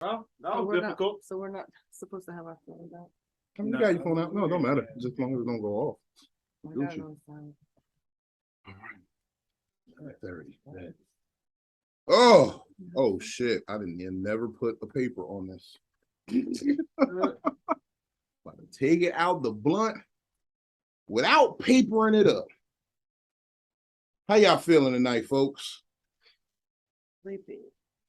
Oh, that was difficult. So we're not supposed to have our phone out. I mean, you got your phone out. No, it don't matter. Just as long as it don't go off. Gucci. All right. 30. Oh shit! I didn't even never put a paper on this. About to take it out the blunt without papering it up. How y'all feeling tonight, folks? Sleepy.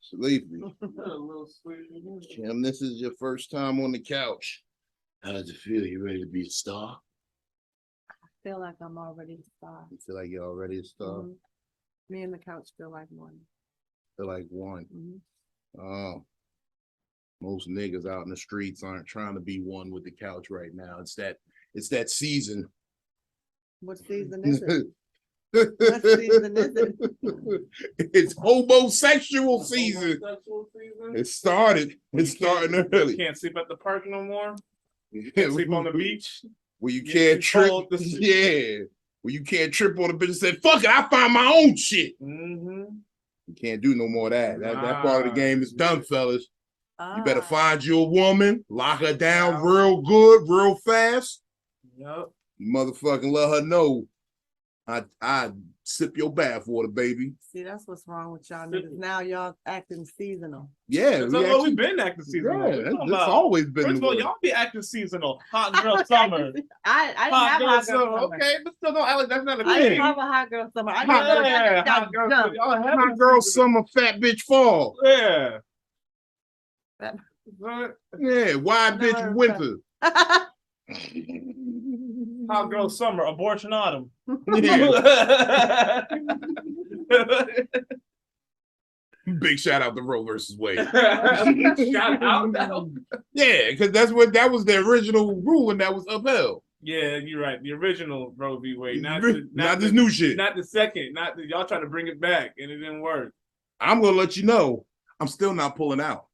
Sleepy. A little sleepy. Kim, this is your first time on the couch. How does it feel? You ready to be a star? I feel like I'm already a star. You feel like you're already a star? Me and the couch feel like one. Feel like one. Oh. Most niggas out in the streets aren't trying to be one with the couch right now. It's that season. What season is it? What season is it? It's homosexual season. It started. It's starting early. Can't sleep at the park no more. Yeah, Can't sleep on the beach. where you can't trip. Yeah, where you can't trip on the bitch and say, "Fuck it, I find my own shit." You can't do no more of that. That part of the game is done, fellas. You better find you a woman, lock her down real good, real fast. Yep. Motherfucking let her know I sip your bath water, baby. See, that's what's wrong with y'all niggas. Now y'all acting seasonal. Yeah, we've been acting seasonal. Yeah, that's always been. First of all, y'all be acting seasonal. Hot girl summer. I didn't have hot girl summer. Okay, but still don't act like that's not a I thing. didn't have a hot girl summer. I Hot girl summer, fat bitch fall. Yeah. Yeah, wide bitch winter. Hot girl summer, abortion autumn. Yeah. Big shout out to Roe versus Wade. Shout out though. Yeah, because that was the original ruling that was upheld. Yeah, you're right. The original Roe v. Wade, not this new shit. Not the second. Y'all trying to bring it back and it didn't work. I'm gonna let you know, I'm still not pulling out.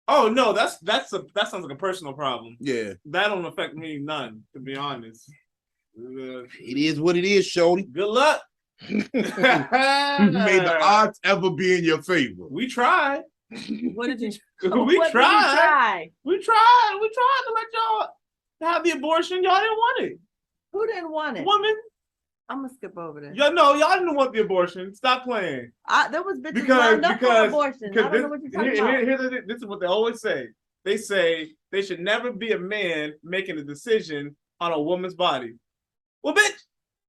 Oh no, that sounds like a personal problem. Yeah, that don't affect me none, to be honest. It is what it is, shorty. Good luck. May the odds ever be in your favor. We tried. What did you? We tried to let y'all have the abortion. Y'all didn't want it. Who didn't want it? Woman. I'm gonna skip over this. Y'all didn't want the abortion. Stop playing. There was bitches lined up for abortion. I don't know what you're talking about. This is what they always say. They say they should never be a man making a decision on a woman's body. Well, bitch,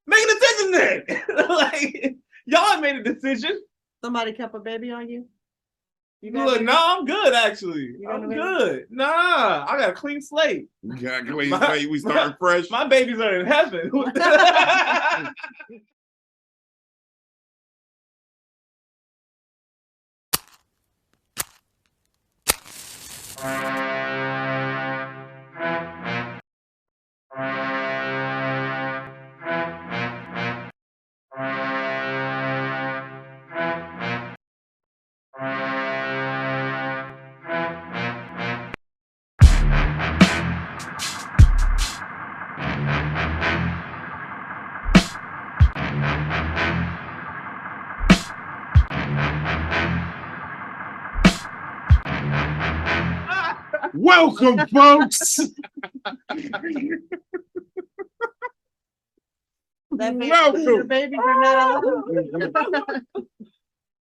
make a decision then. Like, y'all made a decision. Somebody kept a baby on you? Look, no, I'm good actually. I'm good. Nah, I got a clean slate. You got a clean slate. We starting fresh. My babies are in heaven. Welcome, folks. The babies are not allowed.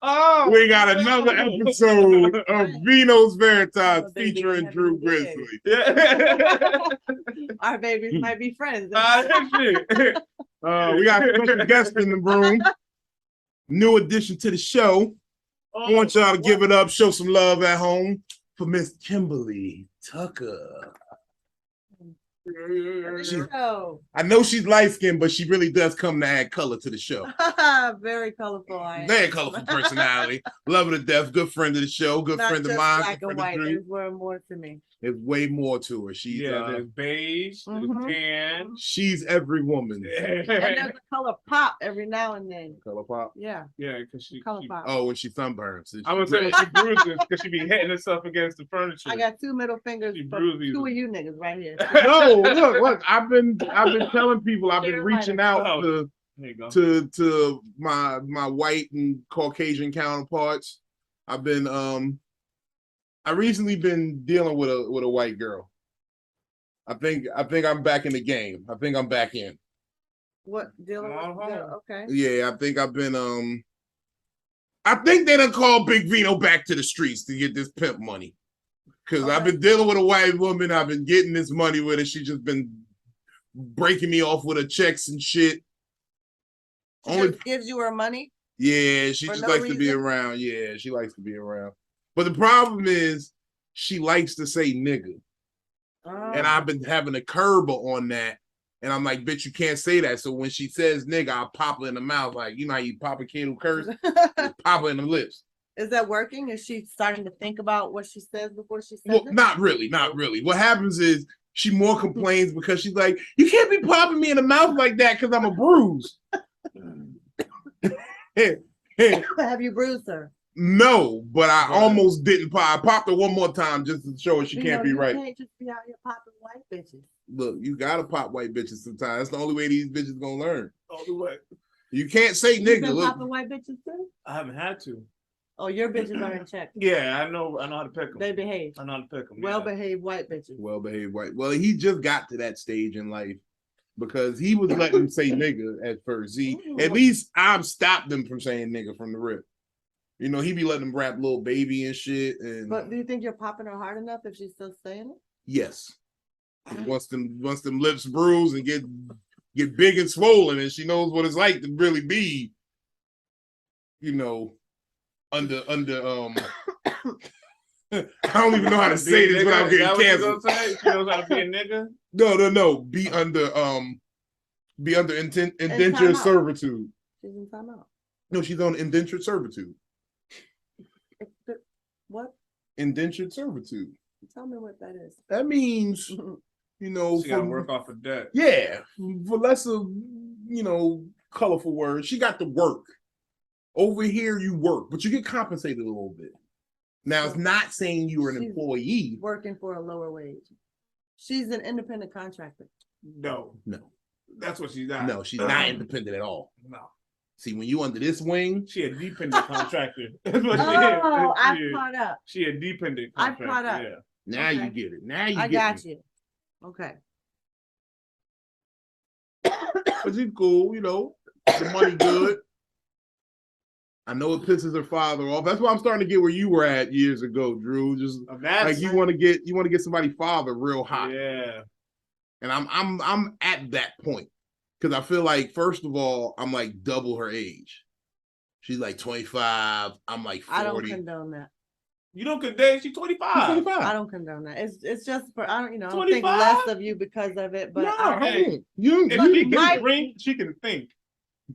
Oh, we got another episode of Vino Veritas featuring Drew Grizzly. Yeah. Our babies might be friends. We got a special guest in the room. New addition to the show. I want y'all to give it up, show some love at home for Miss Kymberli Tucker. I know she's light-skinned, but she really does come to add color to the show. Very colorful. Very colorful personality. Love her to death. Good friend of the show. Good friend of mine. Black and white. There's more to me. There's way more to her. She's there's beige, there's tan. She's every woman. And there's a color pop every now and then. Color pop? Yeah. Yeah, because she color pop. Oh, when she sunburns. I would say when she bruises because she be hitting herself against the furniture. I got 2 middle fingers for 2 of you niggas right here. No, look, I've been telling people, I've been reaching out to my white and Caucasian counterparts. I've been I recently been dealing with a white girl. I think I'm back in the game. I think I'm back in. What dealing with? Okay. Yeah, I think I've been I think they done called Big Vino back to the streets to get this pimp money. Because I've been dealing with a white woman. I've been getting this money with her. She just been breaking me off with her checks and shit. She just gives you her money? Yeah, she just likes to be around. Yeah, she likes to be around. But the problem is she likes to say nigga. And I've been having a curb on that. And I'm like, bitch, you can't say that. So when she says nigga, I'll pop her in the mouth. Like, you know how you pop a kid who curse? Pop her in the lips. Is that working? Is she starting to think about what she says before she says it? Not really. What happens is she more complains because she's like, you can't be popping me in the mouth like that because I'm a bruise. Have you bruised her? No, but I almost didn't pop. I popped her one more time just to show her she can't be right. You can't just be out here popping white bitches. Look, you gotta pop white bitches sometimes. That's the only way these bitches gonna learn. Only way. You can't say nigga. You been popping white bitches too? I haven't had to. Oh, your bitches are in check. Yeah, I know how to pick them. They behave. I know how to pick them. Well-behaved white bitches. Well-behaved white. Well, he just got to that stage in life because he was letting him say nigga at first. At least I've stopped them from saying nigga from the rip. You know, he be letting them rap little baby and shit. But do you think you're popping her hard enough if she's still saying it? Yes. Once them lips bruise and get big and swollen, and she knows what it's like to really be, you know, under I don't even know how to say this without getting canceled. She knows how to be a nigga? No. Be under indentured servitude. She's in timeout. No, she's on indentured servitude. What? Indentured servitude. Tell me what that is. That means, you know, she gotta work off of debt. Yeah, for less of, you know, colorful words, she got to work. Over here, you work, but you get compensated a little bit. Now, it's not saying you're an employee. Working for a lower wage. She's an independent contractor. No. That's what she's not. No, she's not independent at all. No. See, when you under this wing, she a dependent contractor. I've caught up. She a dependent contractor. I've caught up. Yeah. Now you get it. Now you get it. I got you. Okay. But she's cool, you know. The money good. I know it pisses her father off. That's why I'm starting to get where you were at years ago, Drew. Just like you want to get somebody father real hot. Yeah. And I'm at that point because I feel like first of all I'm like double her age. She's like 25. I'm like 40. I don't condone that. You don't condone? She's 25. She's 25. I don't condone that. It's just for I don't think less of you because of it. But no, hey, she can drink, she can think.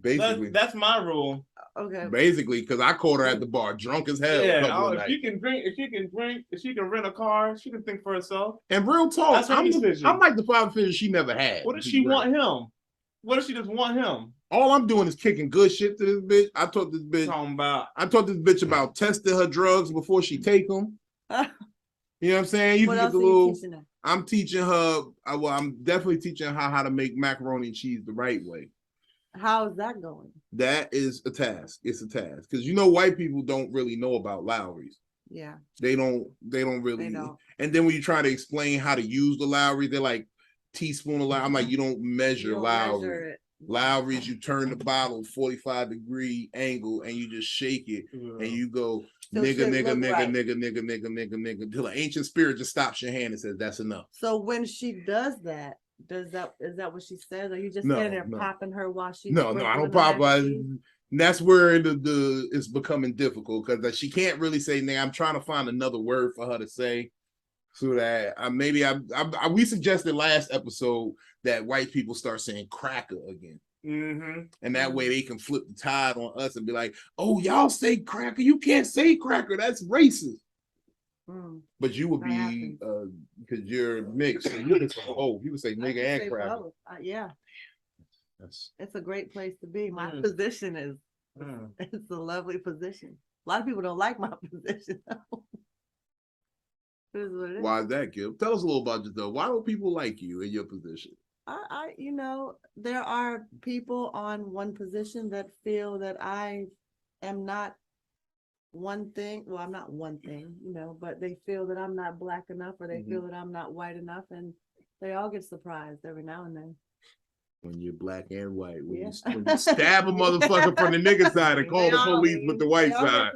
Basically, that's my rule. Okay. Basically, because I caught her at the bar drunk as hell. Yeah, if she can drink, if she can rent a car, she can think for herself. And real talk, I'm like the father figure she never had. What does she want him? What if she just want him? All I'm doing is kicking good shit to this bitch. I taught this bitch about testing her drugs before she take them. You know what I'm saying? You can get the little. I'm teaching her. I'm definitely teaching her how to make macaroni and cheese the right way. How is that going? That is a task. It's a task because you know white people don't really know about Lowry's. Yeah. They don't really. They don't. And then when you try to explain how to use the Lowry, they're like teaspoon of Lowry. I'm like, you don't measure Lowry. Lowry's, you turn the bottle 45-degree angle and you just shake it and you go nigga until an ancient spirit just stops your hand and says that's enough. So when she does that, is that what she says? Are you just standing there popping her while she's No, I don't pop. That's where it's becoming difficult because she can't really say nigga. I'm trying to find another word for her to say. So that we suggested last episode that white people start saying cracker again. Mm-hmm. And that way they can flip the tide on us and be like, oh, y'all say cracker. You can't say cracker. That's racist. But you would be, because you're mixed. So you would say, you would say nigga and cracker. Yeah. It's a great place to be. My position is, it's a lovely position. A lot of people don't like my position. Why is that, Gil? Tell us a little about yourself. Why don't people like you in your position? There are people on one position that feel that I am not one thing. Well, I'm not one thing, but they feel that I'm not black enough, or they feel that I'm not white enough, and they all get surprised every now and then. When you're black and white, when you stab a motherfucker from the nigga side and call the police with the white side.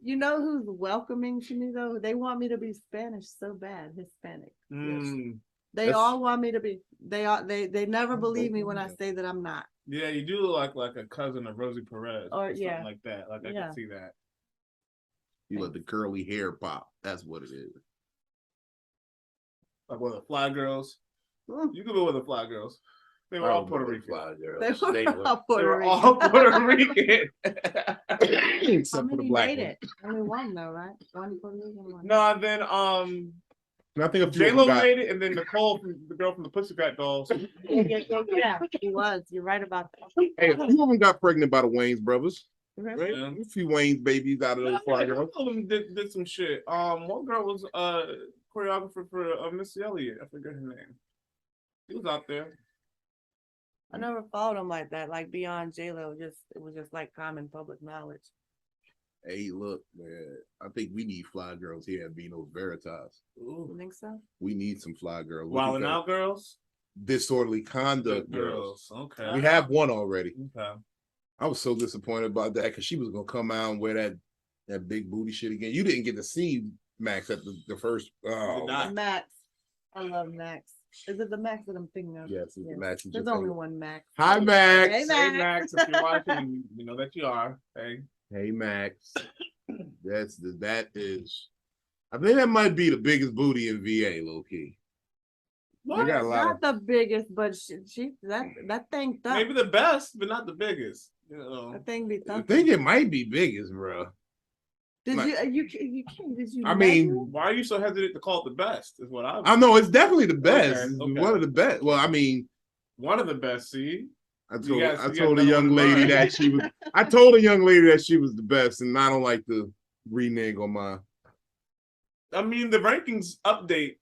You know who's welcoming to me though? They want me to be Spanish so bad, Hispanic. Yes. They all want me to be. They never believe me when I say that I'm not. Yeah, you do look like a cousin of Rosie Perez, or something like that. Like I can see that. You let the curly hair pop. That's what it is. Like one of the fly girls. You could be one of the fly girls. They were all Puerto Rican. They were all Puerto Rican. Except for the black one. Only one though, right? One Puerto Rican one. No, then I think J-Lo made it, and then Nicole, the girl from the Pussycat Dolls. Yeah, he was. You're right about that. Hey, a few of them got pregnant by the Wayans brothers. Right? Yeah. A few Wayans babies out of those fly girls. All of them did some shit. One girl was choreographer for Missy Elliott. I forget her name. He was out there. I never followed him like that, like beyond J-Lo. It was just like common public knowledge. Hey, look, man. I think we need fly girls here at Vino Veritas. Ooh. You think so? We need some fly girls. Wilding out girls? Disorderly conduct girls. Okay. We have one already. Okay. I was so disappointed about that because she was gonna come out and wear that big booty shit again. You didn't get to see Max at the first. Oh, Max. I love Max. Is it the Max that I'm thinking of? Yes, it's the Max. There's only one Max. Hi, Max. Hey, Max. Hey, Max. If you're watching, you know that you are. Hey. Hey, Max. That is. I think that might be the biggest booty in VA, low key. Well, got a lot not the biggest, but she that thing. Maybe the best, but not the biggest. That thing be. I think it might be biggest, bro. Did you can't? Did you? I mean, why are you so hesitant to call it the best? Is what I know. It's definitely the best. Okay. One of the best. Well, I mean, one of the best. See, I told a young lady that she was. I told a young lady that she was the best, and I don't like to renege on my. I mean, the rankings update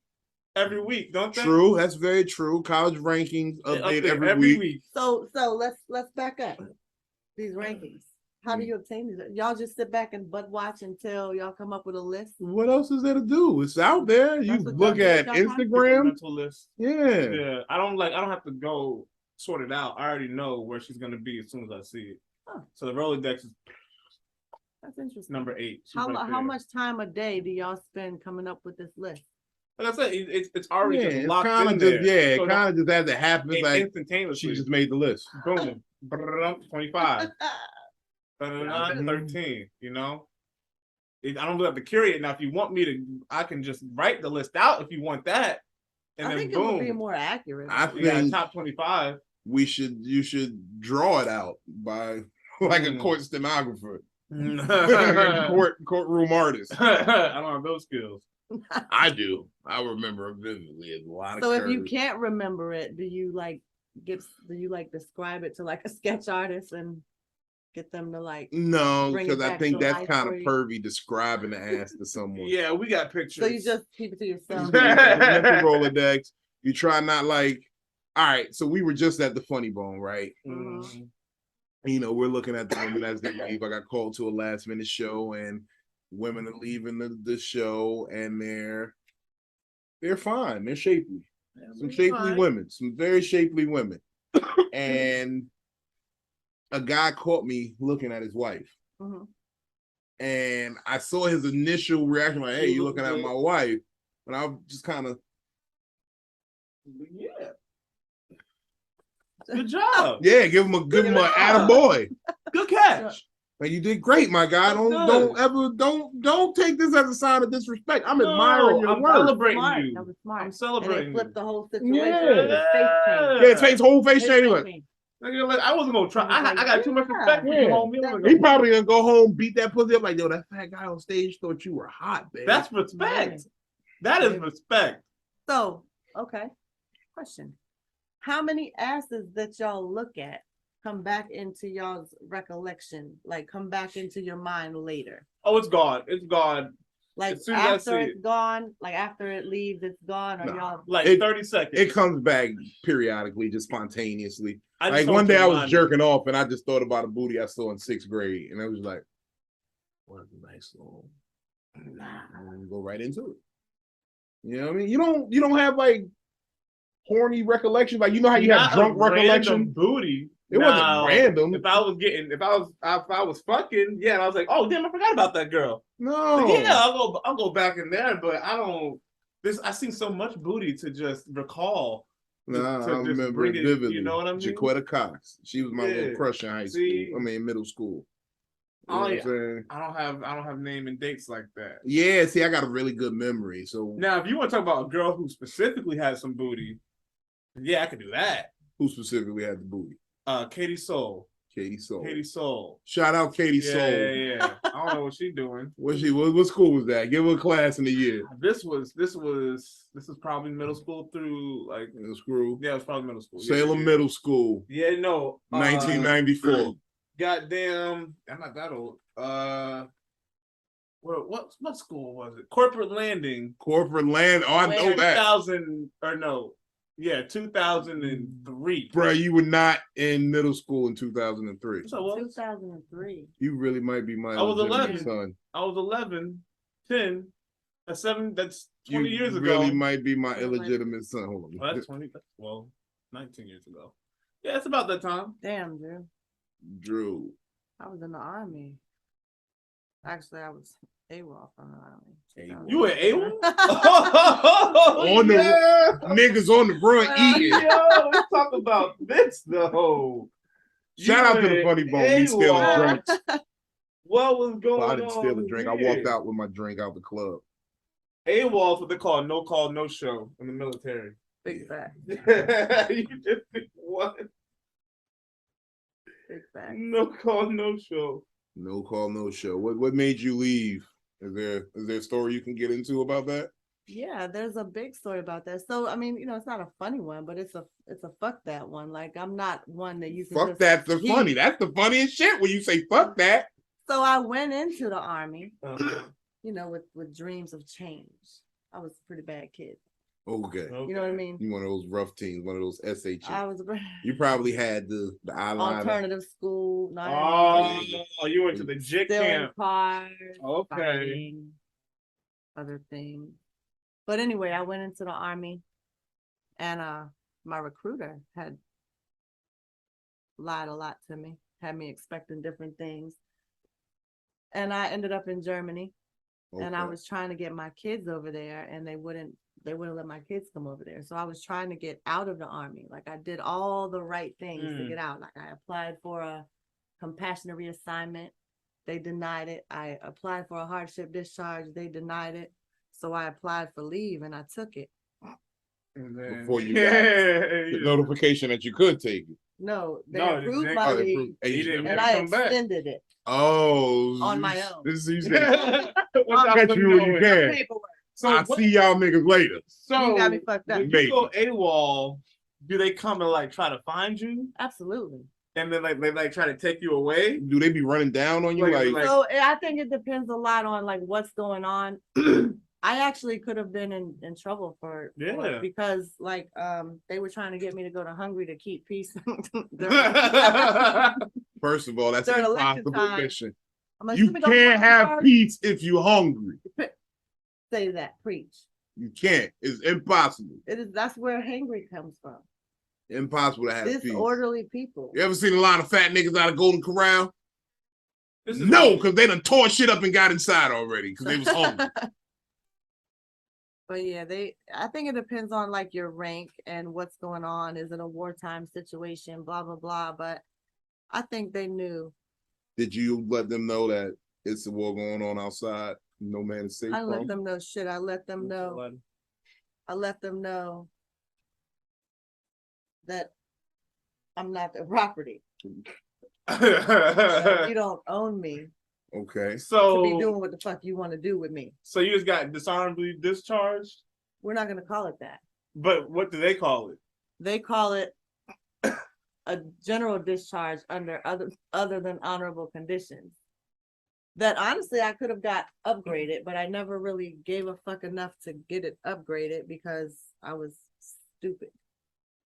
every week, don't they? True, that's very true. College rankings update every week. So let's back up these rankings. How do you obtain these? Y'all just sit back and butt watch until y'all come up with a list? What else is there to do? It's out there. You look at Instagram. Mental list. Yeah. Yeah. I don't have to go sort it out. I already know where she's gonna be as soon as I see it. Huh. So the Rolodex is that's interesting. Number 8. How much time a day do y'all spend coming up with this list? Like I said, it's already just locked in there. Yeah, it kind of just as it happens, like instantaneously. She just made the list. Boom. 25. 13, you know. I don't have to curate it now. If you want me to, I can just write the list out if you want that. And then think boom. It would be more accurate. I think top 25. You should draw it out by like a court stenographer. courtroom artist. I don't have those skills. I do. I remember it vividly. It's a lot of so if you can't remember it, do you describe it to like a sketch artist and get them to like no, because I think that's kind of pervy describing the ass to someone. Yeah, we got pictures. So you just keep it to yourself. Rolodex. You try not like, all right, so we were just at the Funny Bone, right? Mm-hmm. You know, we're looking at the women as they leave. I got called to a last minute show and women are leaving the show and they're fine. They're shapely. Some shapely women, some very shapely women. And a guy caught me looking at his wife. Mm-hmm. And I saw his initial reaction, like, hey, you looking at my wife? And I was just kind of, yeah. Good job. Yeah, give him a attaboy. Good catch. Man, you did great, my guy. Don't take this as a sign of disrespect. I'm admiring your work. Celebrating you. That was smart. I'm celebrating. Flip the whole situation. Yeah, his face, whole face changed. I wasn't gonna try. I got too much respect for you, homie. He probably gonna go home, beat that pussy up like, yo, that fat guy on stage thought you were hot, baby. That's respect. That is respect. So, okay. Question. How many asses that y'all look at come back into y'all's recollection, like come back into your mind later? Oh, it's gone. It's gone. Like after it's gone, like after it leaves, it's gone, or y'all like 30 seconds. It comes back periodically, just spontaneously. Like one day I was jerking off and I just thought about a booty I saw in 6th grade, and I was like, What a nice little. And go right into it. You know what I mean? You don't have like horny recollection, like you know how you have drunk recollection. Booty. It wasn't random. If I was fucking, yeah, and I was like, oh damn, I forgot about that girl. No. Like, yeah, I'll go back in there, but I don't. I seen so much booty to just recall. Nah, I remember it vividly. You know what I mean? Jaquetta Cox. She was my little crush in high school. I mean, middle school. You know what I'm saying? I don't have name and dates like that. Yeah, see, I got a really good memory. So now, if you want to talk about a girl who specifically had some booty, yeah, I could do that. Who specifically had the booty? Katie Soul. Katie Soul. Katie Soul. Shout out Katie Soul. Yeah. I don't know what she's doing. What school was that? Give her a class in the year. This was probably middle school through like middle school. Yeah, it was probably middle school. Salem Middle School. Yeah, no. 1994. Goddamn, I'm not that old. What school was it? Corporate Landing. Corporate Land. Oh, I know that. 2000 or no. Yeah, 2003. Bro, you were not in middle school in 2003. So what? 2003. You really might be my I was 11. son. I was 11, 10, that's 7. That's 20 years ago. You really might be my illegitimate son. Hold on. Oh, that's 20. Well, 19 years ago. Yeah, it's about that time. Damn, Drew. Drew. I was in the army. Actually, I was AWOL from the army. You were AWOL? On the niggas on the front eating. Yo, let's talk about this though. Shout out to the Funny Bone. Me stealing drinks. What was going on? I didn't steal a drink. I walked out with my drink out the club. AWOL is what they call no call, no show in the military. Big fact. You just what? Big fact. No call, no show. No call, no show. What made you leave? Is there a story you can get into about that? Yeah, there's a big story about that. So I mean, it's not a funny one, but it's a fuck that one. Like I'm not one that you can fuck that's the funny. That's the funniest shit when you say fuck that. So I went into the army, with dreams of change. I was a pretty bad kid. Okay. You know what I mean? You one of those rough teens, one of those SHs. I was. You probably had the eyeliner. Alternative school. You went to the JIT camp. Cars, okay. Fighting, other things. But anyway, I went into the army, and my recruiter had lied a lot to me, had me expecting different things, and I ended up in Germany, and I was trying to get my kids over there, and they wouldn't let my kids come over there. So I was trying to get out of the army. Like I did all the right things to get out. Like I applied for a compassionate reassignment. They denied it. I applied for a hardship discharge. They denied it. So I applied for leave and I took it. And then, before you got the notification that you could take it. No, they approved my leave and I extended it. Oh, on my own. This is catch you when you can. Paperwork. So I see y'all niggas later. So you got me fucked up. When you go AWOL, do they come and like try to find you? Absolutely. And then they try to take you away? Do they be running down on you? So I think it depends a lot on like what's going on. I actually could have been in trouble for it because like they were trying to get me to go to Hungary to keep peace. First of all, that's an impossible mission. Like, you can't have peace if you're hungry. Say that, preach. You can't. It's impossible. That's where hangry comes from. Impossible to have peace. Disorderly people. You ever seen a lot of fat niggas out of Golden Corral? No, because they done tore shit up and got inside already because they was hungry. But yeah, I think it depends on like your rank and what's going on. Is it a wartime situation? Blah, blah, blah. But I think they knew. Did you let them know that it's a war going on outside? No man is safe. I let them know shit. I let them know. I let them know that I'm not their property. You don't own me. Okay. So to be doing what the fuck you want to do with me. So you just got dishonorably discharged? We're not gonna call it that. But what do they call it? They call it a general discharge under other than honorable conditions. That honestly I could have got upgraded, but I never really gave a fuck enough to get it upgraded because I was stupid.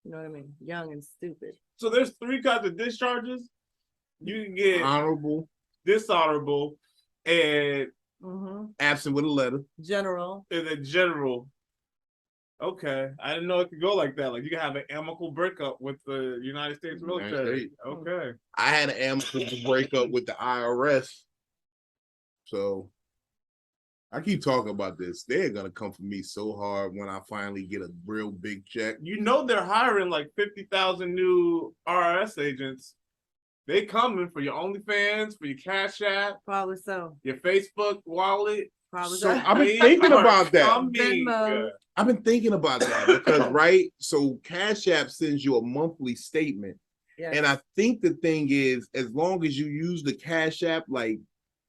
You know what I mean? Young and stupid. So there's 3 kinds of discharges. You can get honorable, dishonorable, and absent with a letter. General. And then general. Okay, I didn't know it could go like that. Like you can have an amicable breakup with the United States military. Okay, I had an amicable breakup with the IRS. So I keep talking about this. They're gonna come for me so hard when I finally get a real big check. You know they're hiring like 50,000 new RRS agents. They coming for your OnlyFans, for your Cash App, probably so. Your Facebook wallet. Probably so so. I've been thinking about that. I've been thinking about that because right. So Cash App sends you a monthly statement, and I think the thing is, as long as you use the Cash App like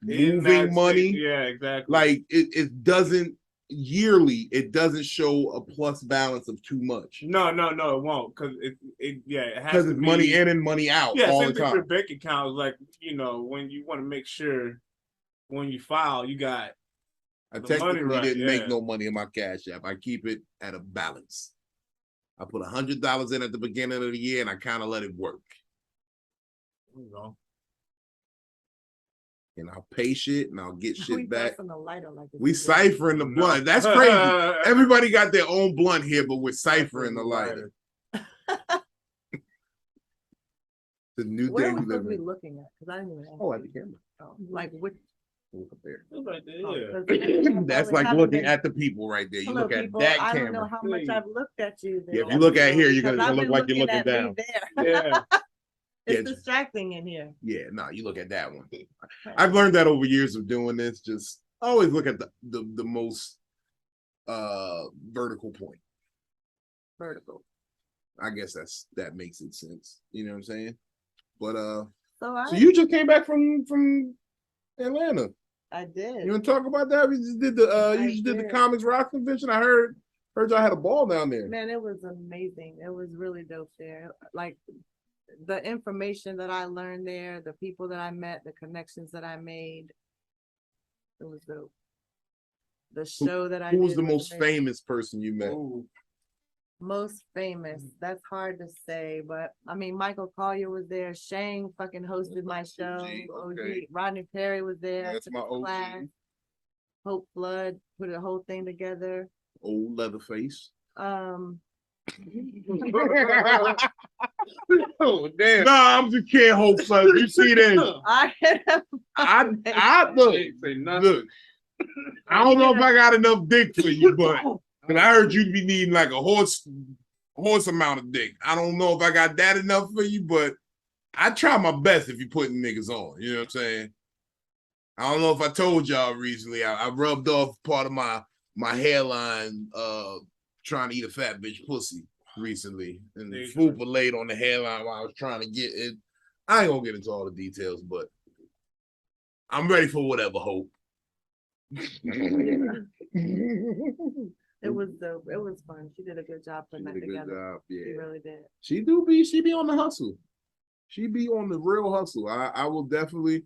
moving money, yeah, exactly. Like it doesn't yearly. It doesn't show a plus balance of too much. No, it won't because it has because it's money in and money out. Yeah, all same the thing time. for your bank account. Like when you want to make sure when you file, you got. I technically didn't make no money in my Cash App. I keep it at a balance. I put $100 in at the beginning of the year, and I kind of let it work. There you go. And I'll pay shit, and I'll get shit back. We ciphering the blunt. That's crazy. Everybody got their own blunt here, but we're ciphering the lighter. The new Where day we we live be in. looking at? Because I didn't even ask. Oh, at the camera. Oh, like which? Look up there. Right Oh, That's like looking at the people right there. You Hello, look at people. that I camera. don't know how much I've looked at you. Yeah, if you look at here, you're gonna look like you're looking at down. Yeah. It's Yeah. distracting in here. Yeah, no, you look at that one. I've learned that over years of doing this. Just always look at the most vertical point. Vertical. I guess that makes it sense. You know what I'm saying? But so you just came back from Atlanta. I did. You want to talk about that? We just did the Comics Rock convention. I heard y'all had a ball down there. Man, it was amazing. It was really dope there. Like the information that I learned there, the people that I met, the connections that I made. It was dope. The show that I did. Who was the most famous person you met? Ooh. Most famous. That's hard to say, but I mean, Michael Collier was there. Shane fucking hosted my show. Okay. Rodney Perry was there. That's my OG. Class. Hope Flood put the whole thing together. Old Leatherface. Oh damn! Nah, I'm just kidding. Hope Flood. You see that? I look. I don't know if I got enough dick for you, but. And I heard you'd be needing like a horse amount of dick. I don't know if I got that enough for you, but I try my best if you're putting niggas on. You know what I'm saying? I don't know if I told y'all recently. I rubbed off part of my hairline trying to eat a fat bitch pussy recently. And the fupa laid on the hairline while I was trying to get it. I ain't gonna get into all the details, but I'm ready for whatever, Hope. It was dope. It was fun. She did a good job putting that together. Yeah. She really did. She be on the hustle. She be on the real hustle. I will definitely.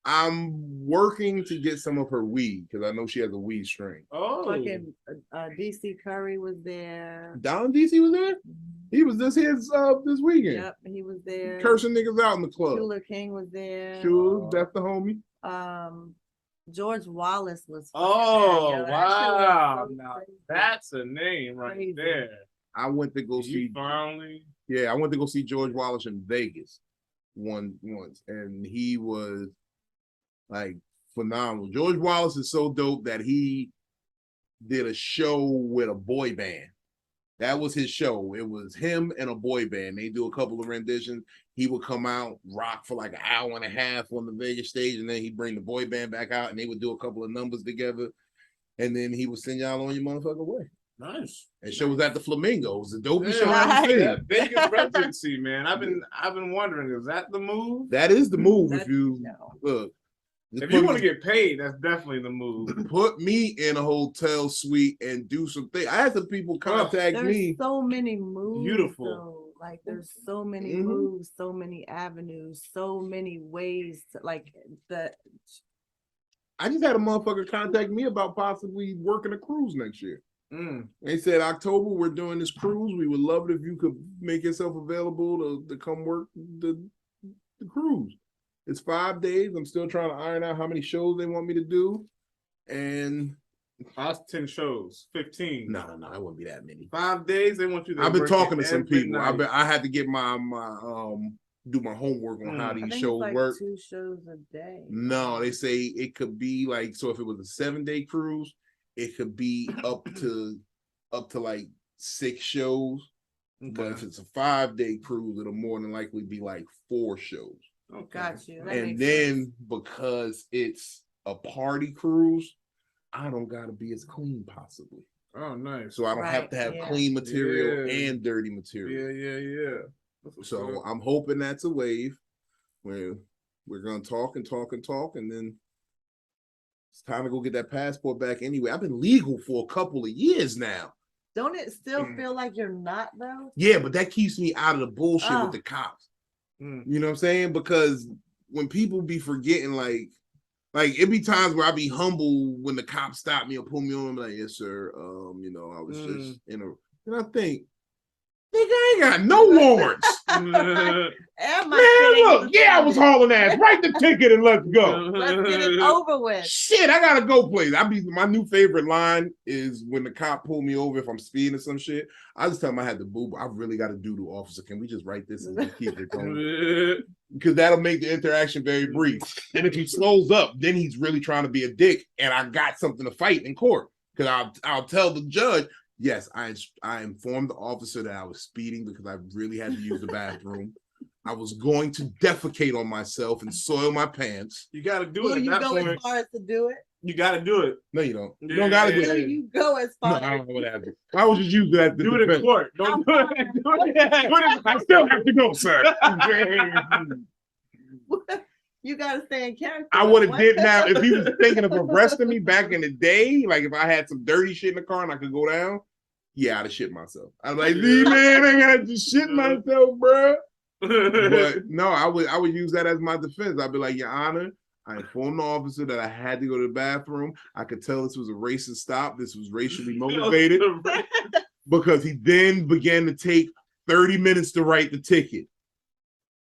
I'm working to get some of her weed because I know she has a weed strain. Oh, fucking DC Curry was there. Don DC was there. He was this weekend. Yep, he was there. Cursing niggas out in the club. Shula King was there. Shula, that's the homie. George Wallace was. Oh wow! Now that's a name right there. I went to go see. Finally. Yeah, I went to go see George Wallace in Vegas once, and he was like phenomenal. George Wallace is so dope that he did a show with a boy band. That was his show. It was him and a boy band. They do a couple of renditions. He would come out, rock for like an hour and a half on the Vegas stage, and then he'd bring the boy band back out, and they would do a couple of numbers together, and then he would send y'all on your motherfucking way. Nice. And show was at the Flamingo. It was the dopest show I've I've ever seen. Vegas residency, man. I've been wondering, is that the move? That is the move. If you look. If you want to get paid, that's definitely the move. Put me in a hotel suite and do something. I had some people contact me. There's so many moves. Beautiful. Though. Like there's so many moves, so many avenues, so many ways to like the. I just had a motherfucker contact me about possibly working a cruise next year. They said October we're doing this cruise. We would love it if you could make yourself available to come work the cruise. It's 5 days. I'm still trying to iron out how many shows they want me to do. And that's 10 shows, 15. No, it wouldn't be that many. 5 days, they want you to I've been work talking to it some every people. night. I had to get my do my homework on how I these think shows it's like work. 2 shows a day. No, they say it could be like, so if it was a 7-day cruise, it could be up to like 6 shows. Okay. But if it's a 5-day cruise, it'll more than likely be like 4 shows. Okay. Got you. That And makes then sense. because it's a party cruise, I don't gotta be as clean possibly. Oh, nice. So I don't have to have clean material and dirty material. Yeah. So I'm hoping that's a wave where we're gonna talk, and then it's time to go get that passport back anyway. I've been legal for a couple of years now. Don't it still feel like you're not though? Yeah, but that keeps me out of the bullshit with the cops. You know what I'm saying? Because when people be forgetting, like it be times where I be humble when the cops stop me or pull me on. I'm like, yes, sir. I was just in a, and I think, nigga, I ain't got no warrants. Man, look, I was hauling ass. Write the ticket and let's go. Let's get it over with. Shit, I gotta go place. My new favorite line is when the cop pulled me over if I'm speeding or some shit. I just tell him I had the boo. I really got to do the officer. Can we just write this and just keep it going? Because that'll make the interaction very brief. And if he slows up, then he's really trying to be a dick, and I got something to fight in court. Because I'll tell the judge, yes, I informed the officer that I was speeding because I really had to use the bathroom. I was going to defecate on myself and soil my pants. You got to do it. You go as far as to do it? You got to do it. No, you don't. You don't got to do it. You go as far as. No, I don't know what happened. I was just using that. Do it in court. Don't do it. I still have to go, sir. You gotta stay in character. I would have did now if he was thinking of arresting me back in the day. Like if I had some dirty shit in the car and I could go down, yeah, I'd have shit myself. I was like, man, I gotta just shit myself, bro. But no, I would use that as my defense. I'd be like, Your Honor, I informed the officer that I had to go to the bathroom. I could tell this was a racist stop. This was racially motivated because he then began to take 30 minutes to write the ticket.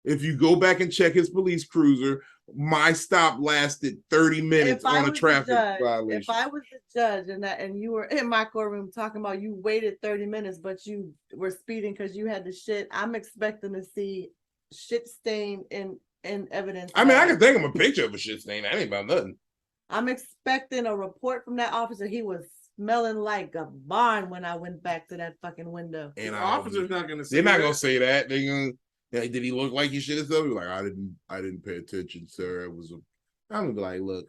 If you go back and check his police cruiser, my stop lasted 30 minutes on a traffic violation. If I was the judge and you were in my courtroom talking about you waited 30 minutes, but you were speeding because you had the shit, I'm expecting to see shit stain in evidence. I mean, I can take him a picture of a shit stain. That ain't about nothing. I'm expecting a report from that officer. He was smelling like a barn when I went back to that fucking window. And the officer's not gonna say they're not gonna say that. They're gonna. Like, did he look like he shit himself? He was like, I didn't pay attention, sir. I'm gonna be like, look,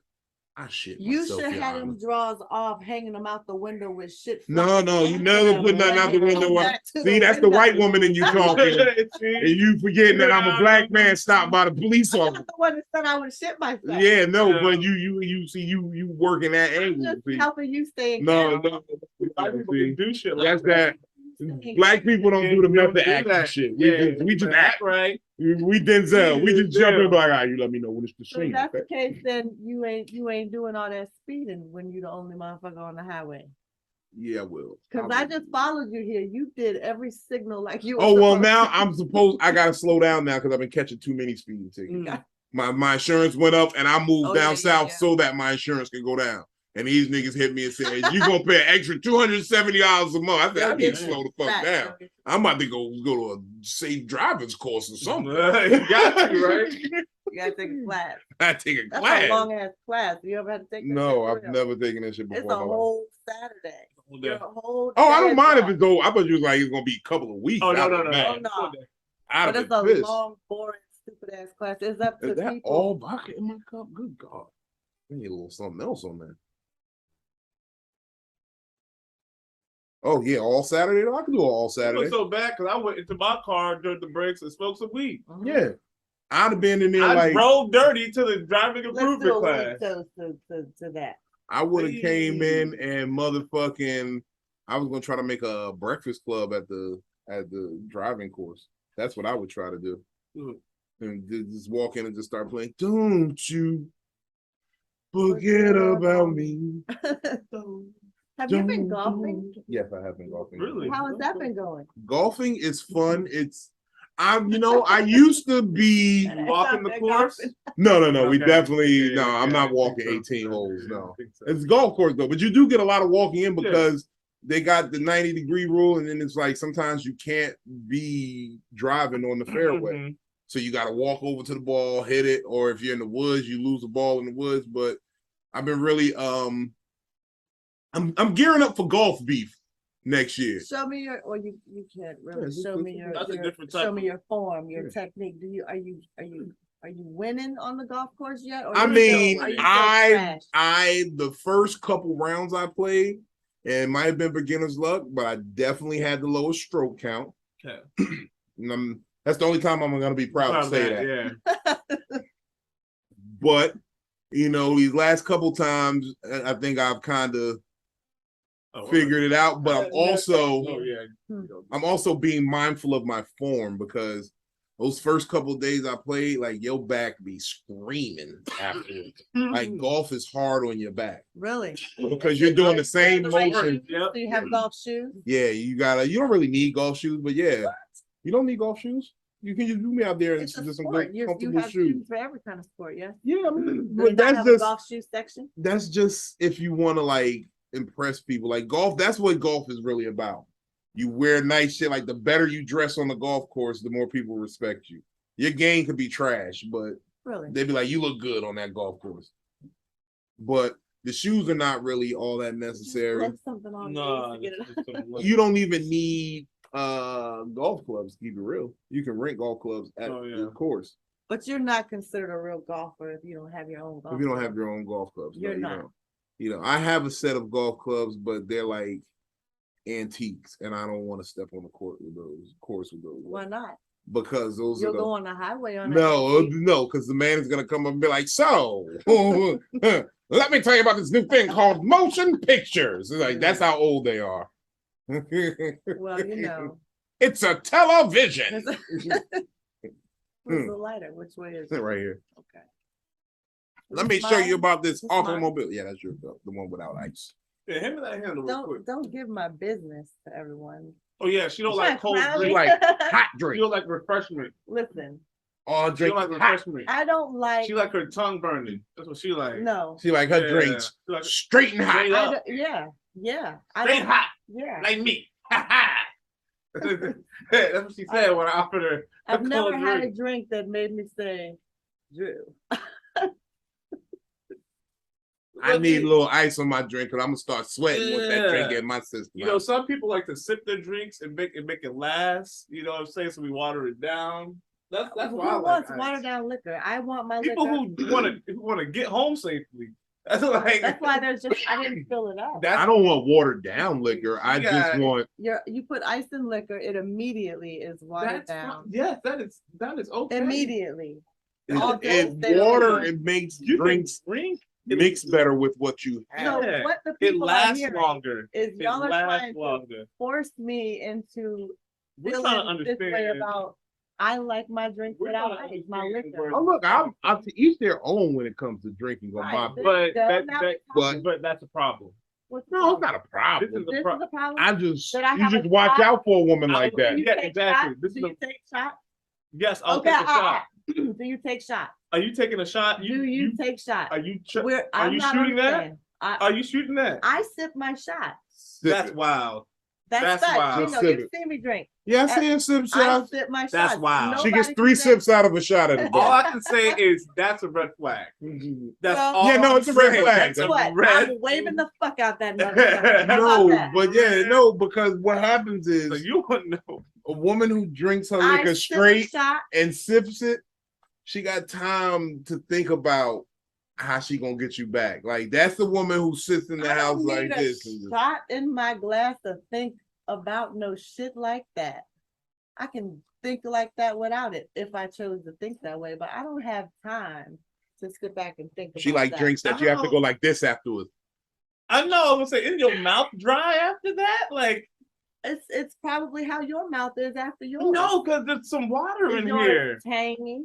I shit myself. You should have him drawers off, hanging them out the window with shit. No, you never put nothing out the window. See, that's the white woman in you talking, and you forgetting that I'm a black man stopped by the police officer. I'm the one that said I would shit myself. Yeah, no, but you see you working that angle. I'm just helping you stay in No, white people can do shit like that's that. Black people don't do the method acting shit. We just act right. We Denzel. We just jump in like, you let me know when it's the So if that's the case, then you ain't doing all that speeding when you the only motherfucker on the highway. Yeah, I will. Because I just followed you here. You did every signal like you. Oh well, now I gotta slow down now because I've been catching too many speeding tickets. My insurance went up, and I moved down south so that my insurance can go down. And these niggas hit me and said, "You gonna pay an extra $270 a month?" I said, "I need to slow the fuck down. I'm about to go to a safe driver's course or something." You got to, right? You gotta take a class. I take a class. That's a long ass class. You ever had to take that? No, I've never taken that shit before. It's a whole Saturday. Oh, I don't mind if it's old. I thought you was like it's gonna be a couple of weeks. Oh no. But it's a long, boring, stupid ass class. It's up to that people. All vodka in my cup? Good God. I need a little something else on there. Oh yeah, all Saturday. I can do all Saturday. It was so bad because I went into my car during the breaks and smoked some weed. Yeah, I'd have been in there. I drove dirty to the driving improvement class. To that. I would have came in and motherfucking. I was gonna try to make a breakfast club at the driving course. That's what I would try to do. And just walk in and just start playing. Don't you forget about me. Have you been golfing? Yes, I have been golfing. Really? How has that been going? Golfing is fun. I used to be walking the course. No. We Okay. definitely Yeah, I'm yeah, not I walking think so. 18 holes. Yeah, No, I think so. it's golf course though, but you do get a lot of walking in because they got the 90-degree rule, and then it's like sometimes you can't be driving on the fairway, Mhm. so you got to walk over to the ball, hit it, or if you're in the woods, you lose the ball in the woods. But I've been really I'm gearing up for golf beef next year. Show me your, or you can't really Yeah, show me your, that's a different type show me of- your form, your Yeah. technique. Are you winning on the golf course yet? Or I are mean, you still I trash? the first couple rounds I played, and it might have been beginner's luck, but I definitely had the lowest stroke count. Okay. And that's the only time I'm gonna be proud to say that. Yeah. But these last couple times, I think I've kind of figured it out. But I'm also being mindful of my form because those first couple of days I played, like your back be screaming afterwards. Like golf is hard on your back. Really? Because you're doing the same motion. So you have golf shoes? Yeah, you don't really need golf shoes, but yeah, you don't need golf shoes. You can just do me out there and It's a just some sport. good You comfortable have shoes. shoes for every kind of sport, yeah. Yeah, I mean, Do they but not have a golf shoe section? that's just if you want to like impress people. Like golf, that's what golf is really about. You wear nice shit. Like the better you dress on the golf course, the more people respect you. Your game could be trash, but Really? they'd be like, you look good on that golf course. But the shoes are not really all that necessary. Put something on No, to get it. You don't even need golf clubs to keep it real. You can rent golf clubs at the course. But you're not considered a real golfer if you don't have your own golf. If you don't club. have your own golf clubs. You're no, not. I have a set of golf clubs, but they're like antiques, and I don't want to step on the course with those. Why not? Because those You'll are go on the highway on no, because the man is gonna come up and be like, so let me tell you about this new thing called motion pictures. It's like that's how old they are. Well, it's a television. Where's the lighter? Which way is it? Right here. Okay. Let me show you about this It's automobile. Yeah, that's your the one without ice. Yeah, hand me that handle real quick. Don't give my business to everyone. Oh yeah, she don't like cold clowning. drink. Like hot drink. She don't like refreshment. Listen, All She drink don't like hot. refreshment. I don't like. She like her tongue burning. That's what she like. No. She like her Yeah. drinks She like straight and hot. straight up. Yeah. Straight hot, Yeah. like me. That's what she said when I offered her. I've never cold had a drink. drink that made me say, Drew. I need a little ice on my drink because I'm gonna start sweating with that drink in my system. Some people like to sip their drinks and make it last. You know what I'm saying? So we water it down. That's Who why I like wants ice. watered down liquor? I want my People liquor. who want to get home safely. That's why there's just I didn't fill it up. I don't want watered down liquor. I just want. You put ice in liquor, it immediately is watered down. Yes, that is okay. Immediately. It makes drinks mix better with what you have. No, what the It people lasts are hearing longer. is y'all are trying longer. to force me into We're trying to feeling this way understand. about I like my drink We're without trying to ice, my understand liquor. where- Oh look, I'm to each their own when it comes to drinking on my. Right. But Now but that's a problem. What's the No, it's problem? not a problem. This is This is the problem. I That just watch shot? out for a woman like I- that. Do you Yeah, take exactly. shots? This Do is you take shots? Yes, I'll Okay, take a shot. Do you take shots? Are you taking a shot? Do you take shots? Are you? Are are you shooting that? Are you shooting that? I sip my shot. That's wild. That's That's such. wild. You know, Sip you see me drink. Yeah, I see a sip I shot. sip my shot. That's wild. She gets Nobody 3 can say- sips out of a shot at a All time. I can say is that's a red flag. That's Well- all. Yeah, no, I'm it's a red saying. flag. That's a What? red- I'm waving the fuck out that motherfucker. How No, about that? but yeah, no, because what happens So is you wouldn't know. a woman who drinks her I liquor sip a straight shot. and sips it, she got time to think about how she gonna get you back. Like that's the woman who sits in the I house don't like need a this. And just, shot in my glass to think about no shit like that. I can think like that without it if I chose to think that way, but I don't have time to sit back and think about she like that. drinks that you have to go like this afterwards. I know. I was gonna say, is your mouth dry after that? Like, It's probably how your mouth is after yours. no, because there's some water Is in yours here. tangy?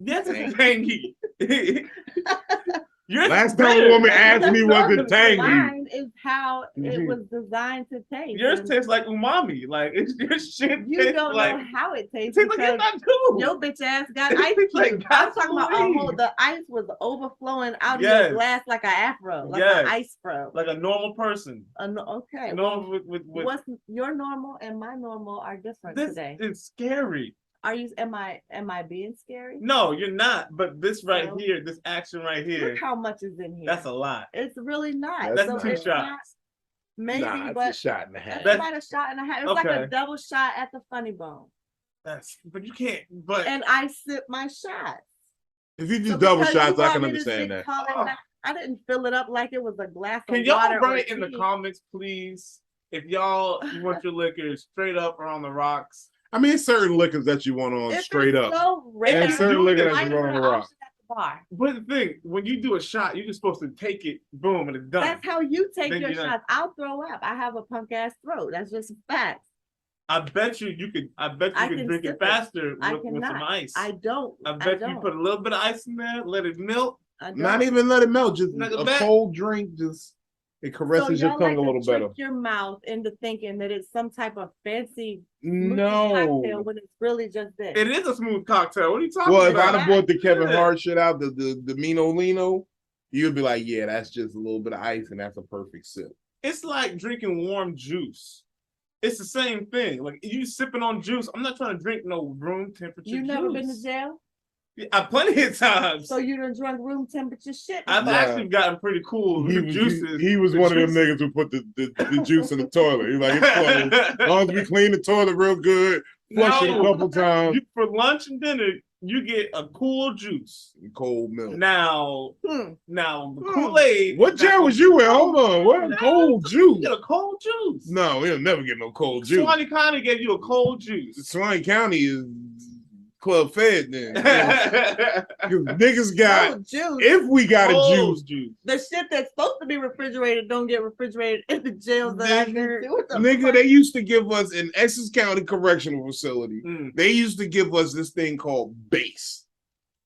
Yes, it's tangy. Last time a woman asked me was it tangy. Mine is how it was designed to taste. Yours tastes like umami. Like it's your shit. You don't know how it tastes. It tastes like it's not cool. Your bitch ass got ice cubes. I'm talking about the ice was overflowing out of your glass like an afro, like an ice fro. Like a normal person. Okay. Normal with what's your normal and my normal are different today. It's scary. Am I being scary? No, you're not. But this here, this action right here. Look how much is in here. That's a lot. It's really not. That's 2 shots. Maybe, but it's a shot and a half. That's about a shot and a half. It's like a double shot at the funny bone. But you can't. And I sip my shots. If you do double shots, I can understand that. I didn't fill it up like it was a glass of water. Can y'all write in the comments, please, if y'all want your liquor straight up or on the rocks? I mean, it's certain liquors that you want on straight up. So rare. And certain liquor that you want on the rock. But the thing, when you do a shot, you're just supposed to take it, boom, and it's done. That's how you take your shots. I'll throw up. I have a punk ass throat. That's just facts. I bet you could drink it faster with some ice. I don't. I bet you put a little bit of ice in there, let it melt. Not even let it melt, just a cold drink, just it caresses your tongue a little better. Trick your mouth into thinking that it's some type of fancy cocktail when it's really just this. It is a smooth cocktail. What are you talking about? Well, if I'd have bought the Kevin Hart shit out, the Vino Lino, you'd be like, yeah, that's just a little bit of ice and that's a perfect sip. It's like drinking warm juice. It's the same thing. Like you sipping on juice. I'm not trying to drink no room temperature juice. You never been to jail? Plenty of times. So you done drunk room temperature shit? I've actually gotten pretty cool with juices. He was one of them niggas who put the juice in the toilet. He's like, as long as we clean the toilet real good, flush it a couple times. For lunch and dinner, you get a cool juice. Cold milk. Now Kool-Aid. What jail was you in? Hold on. What cold juice? You get a cold juice. No, we'll never get no cold juice. Suwannee County gave you a cold juice. Suwannee County is club fed then. Niggas got if we got a juice. The shit that's supposed to be refrigerated don't get refrigerated in the jails that I heard. Nigga, they used to give us in Essex County Correctional Facility. They used to give us this thing called base.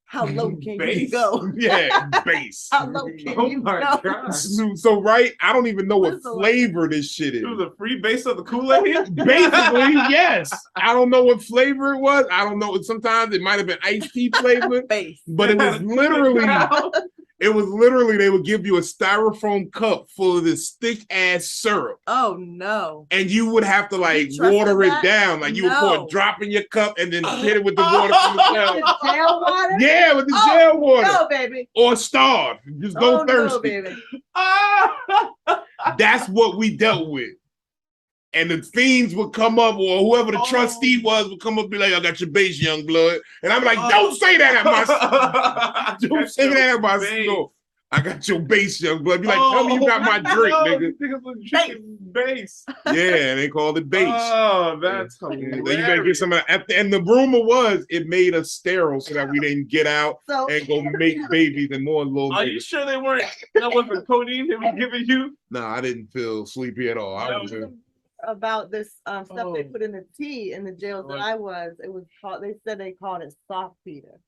How low can you go? Yeah, base. How low can you go? God. So right, I don't even know what flavor this shit is. It was a free base of the Kool-Aid? Basically, yes. I don't know what flavor it was. I don't know. Sometimes it might have been iced tea flavor. But it was literally, they would give you a styrofoam cup full of this thick ass syrup. Oh no. And you would have to like water it down. Like you would pour a drop in your cup and then hit it with the water from the jail. Jail water? Yeah, with the jail water. No, baby. Or starve. Just go thirsty. No, baby. That's what we dealt with. And the fiends would come up, or whoever the trustee was would come up and be like, I got your base, young blood. And I'm like, don't say that at my don't say that at my store. I got your base, young blood. Be like, tell me you got my drink, nigga. Base. Yeah, they called it base. Oh, that's hilarious. Then you better get some of that. And the rumor was it made us sterile so that we didn't get out and go make babies and more little Are you sure that wasn't codeine they were giving you? No, I didn't feel sleepy at all. I was about this stuff they put in the tea in the jails that I was. It was called. They said they called it soft Peter.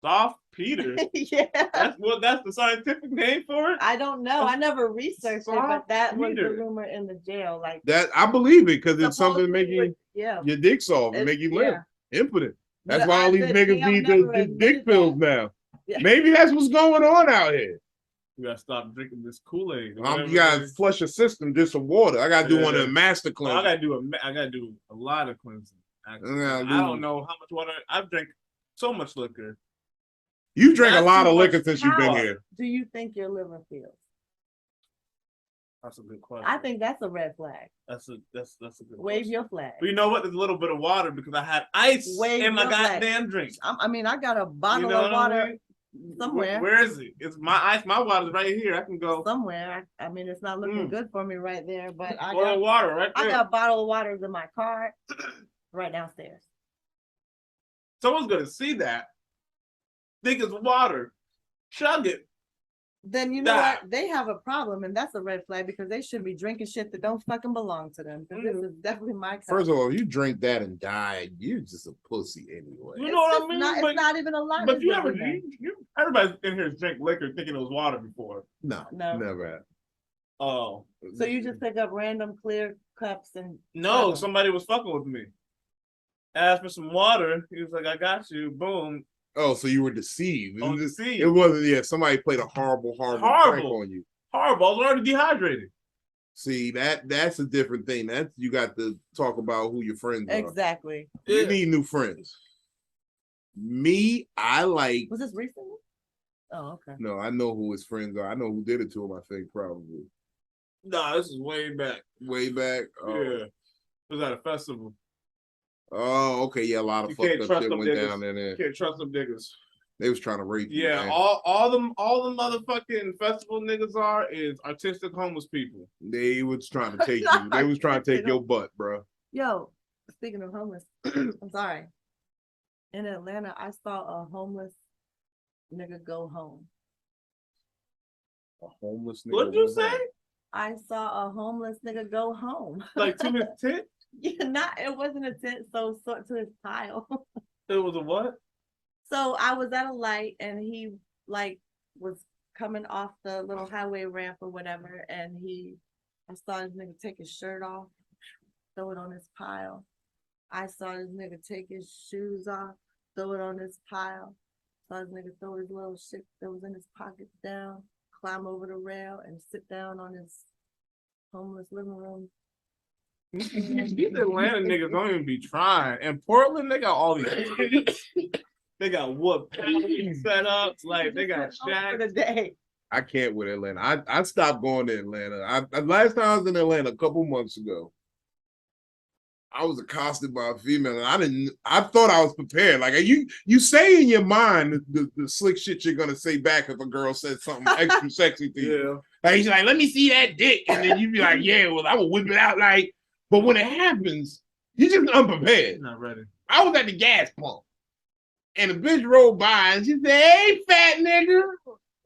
Soft Peter. Yeah. That's the scientific name for it. I don't know. I never researched it, but that was the rumor in the jail. Like that, I believe it because it's something to make you your dick soft and make you live impotent. That's why all these niggas need the dick pills now. Yeah. Maybe that's what's going on out here. You gotta stop drinking this Kool-Aid. You gotta flush your system, just some water. I gotta do one of the master cleanses. I gotta do a lot of cleansing. I don't know how much water I've drank. So much liquor. You drank a lot of liquor since you've been here. Do you think your liver feels? That's a good question. I think that's a red flag. That's a good Wave question. your flag. But you know what? There's a little bit of water because I had ice in my goddamn drink. I got a bottle of water somewhere. Where is it? It's my ice. My water's right here. I can go somewhere. It's not looking good for me right there, but I got water right there. I got a bottle of water in my car right downstairs. Someone's gonna see that. Think it's water. Chug it. then you know what? They have a problem, and that's a red flag because they should be drinking shit that don't fucking belong to them. Because it was definitely my cup. First of all, if you drink that and die, you're just a pussy anyway. You know what I mean? It's not even a lot. But everybody in here drank liquor thinking it was water before. No, never have. Oh. So you just pick up random clear cups and... No, somebody was fucking with me. Asked for some water. He was like, I got you. Boom. Oh, so you were deceived. I was deceived. It wasn't, somebody played a horrible prank on you. Horrible. I was already dehydrated. See, that's a different thing. That's you got to talk about who your friends are. Exactly. You need new friends. Me, I like... Was this recently? Oh, okay. No, I know who his friends are. I know who did it to him, I think, probably. Nah, this is way back. Way back? Yeah. It was at a festival. Oh, okay. Yeah, a lot of fucked up shit went down in there. You can't trust them niggas. They was trying to rape you. Yeah, man. all the motherfucking festival niggas is artistic homeless people. They was trying to take you. They was trying to take your butt, bro. Yo, speaking of homeless, I'm sorry. In Atlanta, I saw a homeless nigga go home. A homeless nigga. What'd you say? I saw a homeless nigga go home. Like to his tent? Yeah, it wasn't a tent, so to his pile. It was a what? So I was at a light and he was coming off the little highway ramp or whatever, and I saw this nigga take his shirt off, throw it on his pile. I saw this nigga take his shoes off, throw it on his pile. Saw this nigga throw his little shit that was in his pockets down, climb over the rail, and sit down on his homeless living room. These Atlanta niggas don't even be trying. And Portland, they got all these. They got what setups, like they got shacks. For the day. I can't with Atlanta. I stopped going to Atlanta. Last time I was in Atlanta a couple months ago, I was accosted by a female, and I thought I was prepared. Like you say in your mind the slick shit you're gonna say back if a girl says something extra sexy to you. Yeah. Like she's like, let me see that dick, and then you be like, yeah, well, I will whip it out. Like, but when it happens, you're just unprepared. Not ready. I was at the gas pump, and a bitch rolled by, and she said, hey, fat nigga,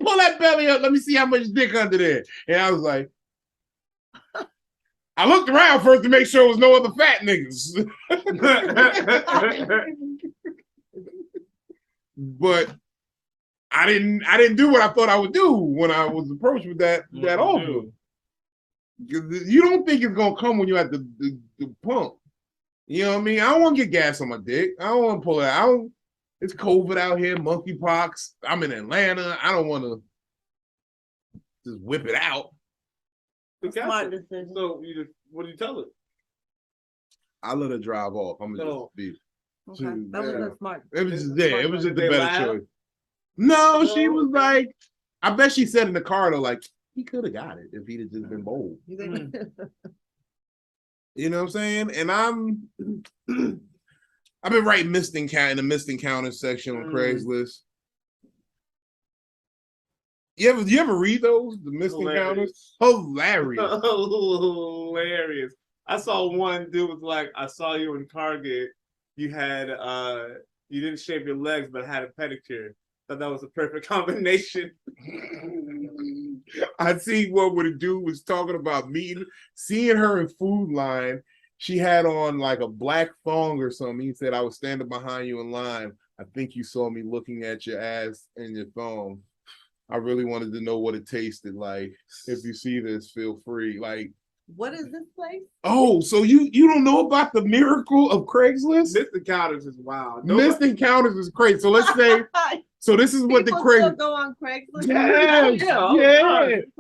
pull that belly up. Let me see how much dick under there. And I was like, I looked around first to make sure there was no other fat niggas. But I didn't do what I thought I would do when I was approached with that offer. You don't think it's gonna come when you're at the pump. You know what I mean? I don't want to get gas on my dick. I don't want to pull it out. It's COVID out here, monkeypox. I'm in Atlanta. I don't want to just whip it out. Smart decision. So what do you tell her? I let her drive off. I'm gonna just be. Okay. That was a smart. It was just it was just the better choice. No, she was like, I bet she said in the car though, like he could have got it if he'd have just been bold. You know what I'm saying? And I've been writing in the missed encounter section on Craigslist. You ever read those? The missed encounters? Hilarious. Hilarious. I saw one dude was like, I saw you in Target. You had you didn't shave your legs but had a pedicure. Thought that was a perfect combination. I see what a dude was talking about seeing her in Food Line. She had on like a black thong or something. He said, I was standing behind you in line. I think you saw me looking at your ass and your thong. I really wanted to know what it tasted like. If you see this, feel free. Like, what is this place? Oh, so you don't know about the miracle of Craigslist? Missed encounters is wild. Missed encounters is crazy. So let's say, so this is what the Craigslist. Go on Craigslist. Yeah.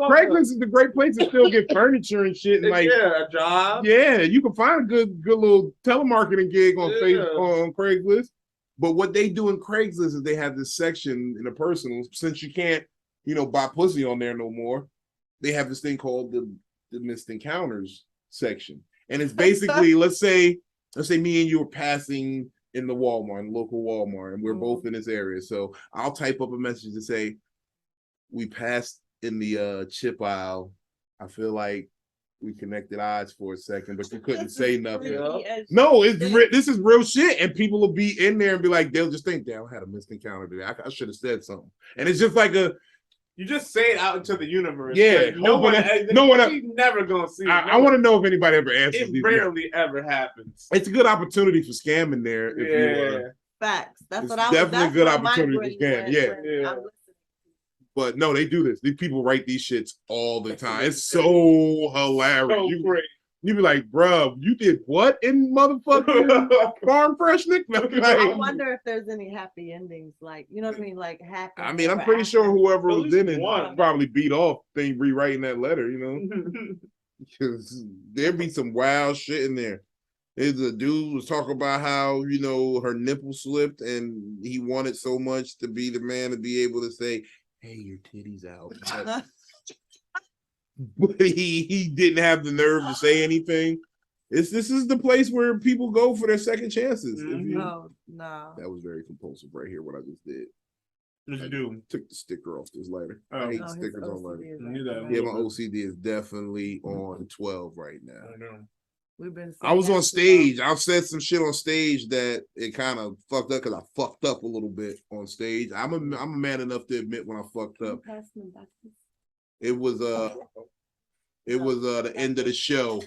Craigslist is the great place to still get furniture and shit. And like, a job. Yeah, you can find a good little telemarketing gig on Facebook on Craigslist. But what they do in Craigslist is they have this section in the personal, since you can't, buy pussy on there no more. They have this thing called the missed encounters section, and it's basically let's say me and you were passing in the local Walmart, and we're both in this area. So I'll type up a message to say we passed in the chip aisle. I feel like we connected eyes for a second, but you couldn't say nothing. No, this is real shit, and people will be in there and be like, they'll just think, damn, I had a missed encounter today. I should have said something, and it's just like You just say it out into the universe. Yeah, no one she's never gonna see it. I want to know if anybody ever answers it these. Rarely ever happens. It's a good opportunity for scamming there. Facts. That's what definitely a good opportunity for scam. Yeah. But no, they do this. These people write these shits all the time. It's so hilarious. You be like, bro, you did what in motherfucking farm fresh Nick? I wonder if there's any happy endings, like, you know what I mean, like happy. I mean, I'm pretty sure whoever was in it probably beat off thing rewriting that letter, you know, because there'd be some wild shit in there. There's a dude was talking about how, you know, her nipple slipped and he wanted so much to be the man to be able to say, hey, your titty's out. But he didn't have the nerve to say anything. This is the place where people go for their second chances. No. That was very compulsive right here, what I just did. What'd you do? Took the sticker off this lighter. I hate stickers on lighter. Yeah, my OCD is definitely on 12 right now. I know. I was on stage. I've said some shit on stage that it kind of fucked up because I fucked up a little bit on stage. I'm a man enough to admit when I fucked up. It was the end of the show,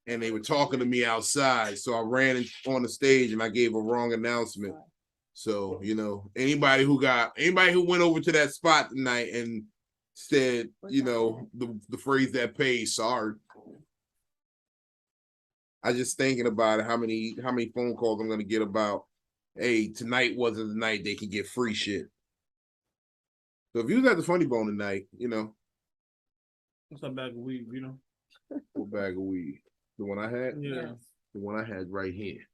and they were talking to me outside. So I ran on the stage and I gave a wrong announcement. So, you know, anybody who went over to that spot tonight and said, you know, the phrase that pays, sorry. I just thinking about it, how many phone calls I'm gonna get about, hey, tonight wasn't the night they can get free shit. So if you was at the Funny Bone tonight, you know. What's a bag of weed, you know? What bag of weed? The one I had? Yeah. The one I had right here.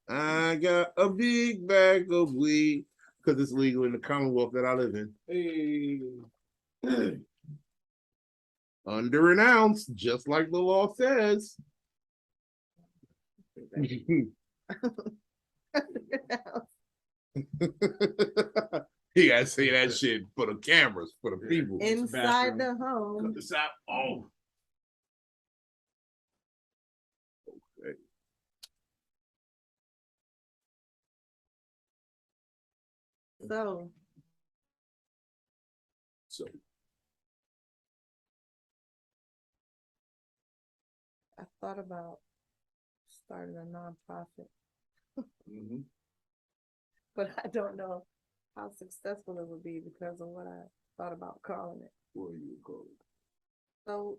I got a big bag of weed because it's legal in the Commonwealth that I live in. Hey. Under an ounce, just like the law says. You gotta say that shit for the cameras, for the people. Inside the home. Oh. Okay. So I thought about starting a nonprofit, but I don't know how successful it would be because of what I thought about calling it. What do you call it? So,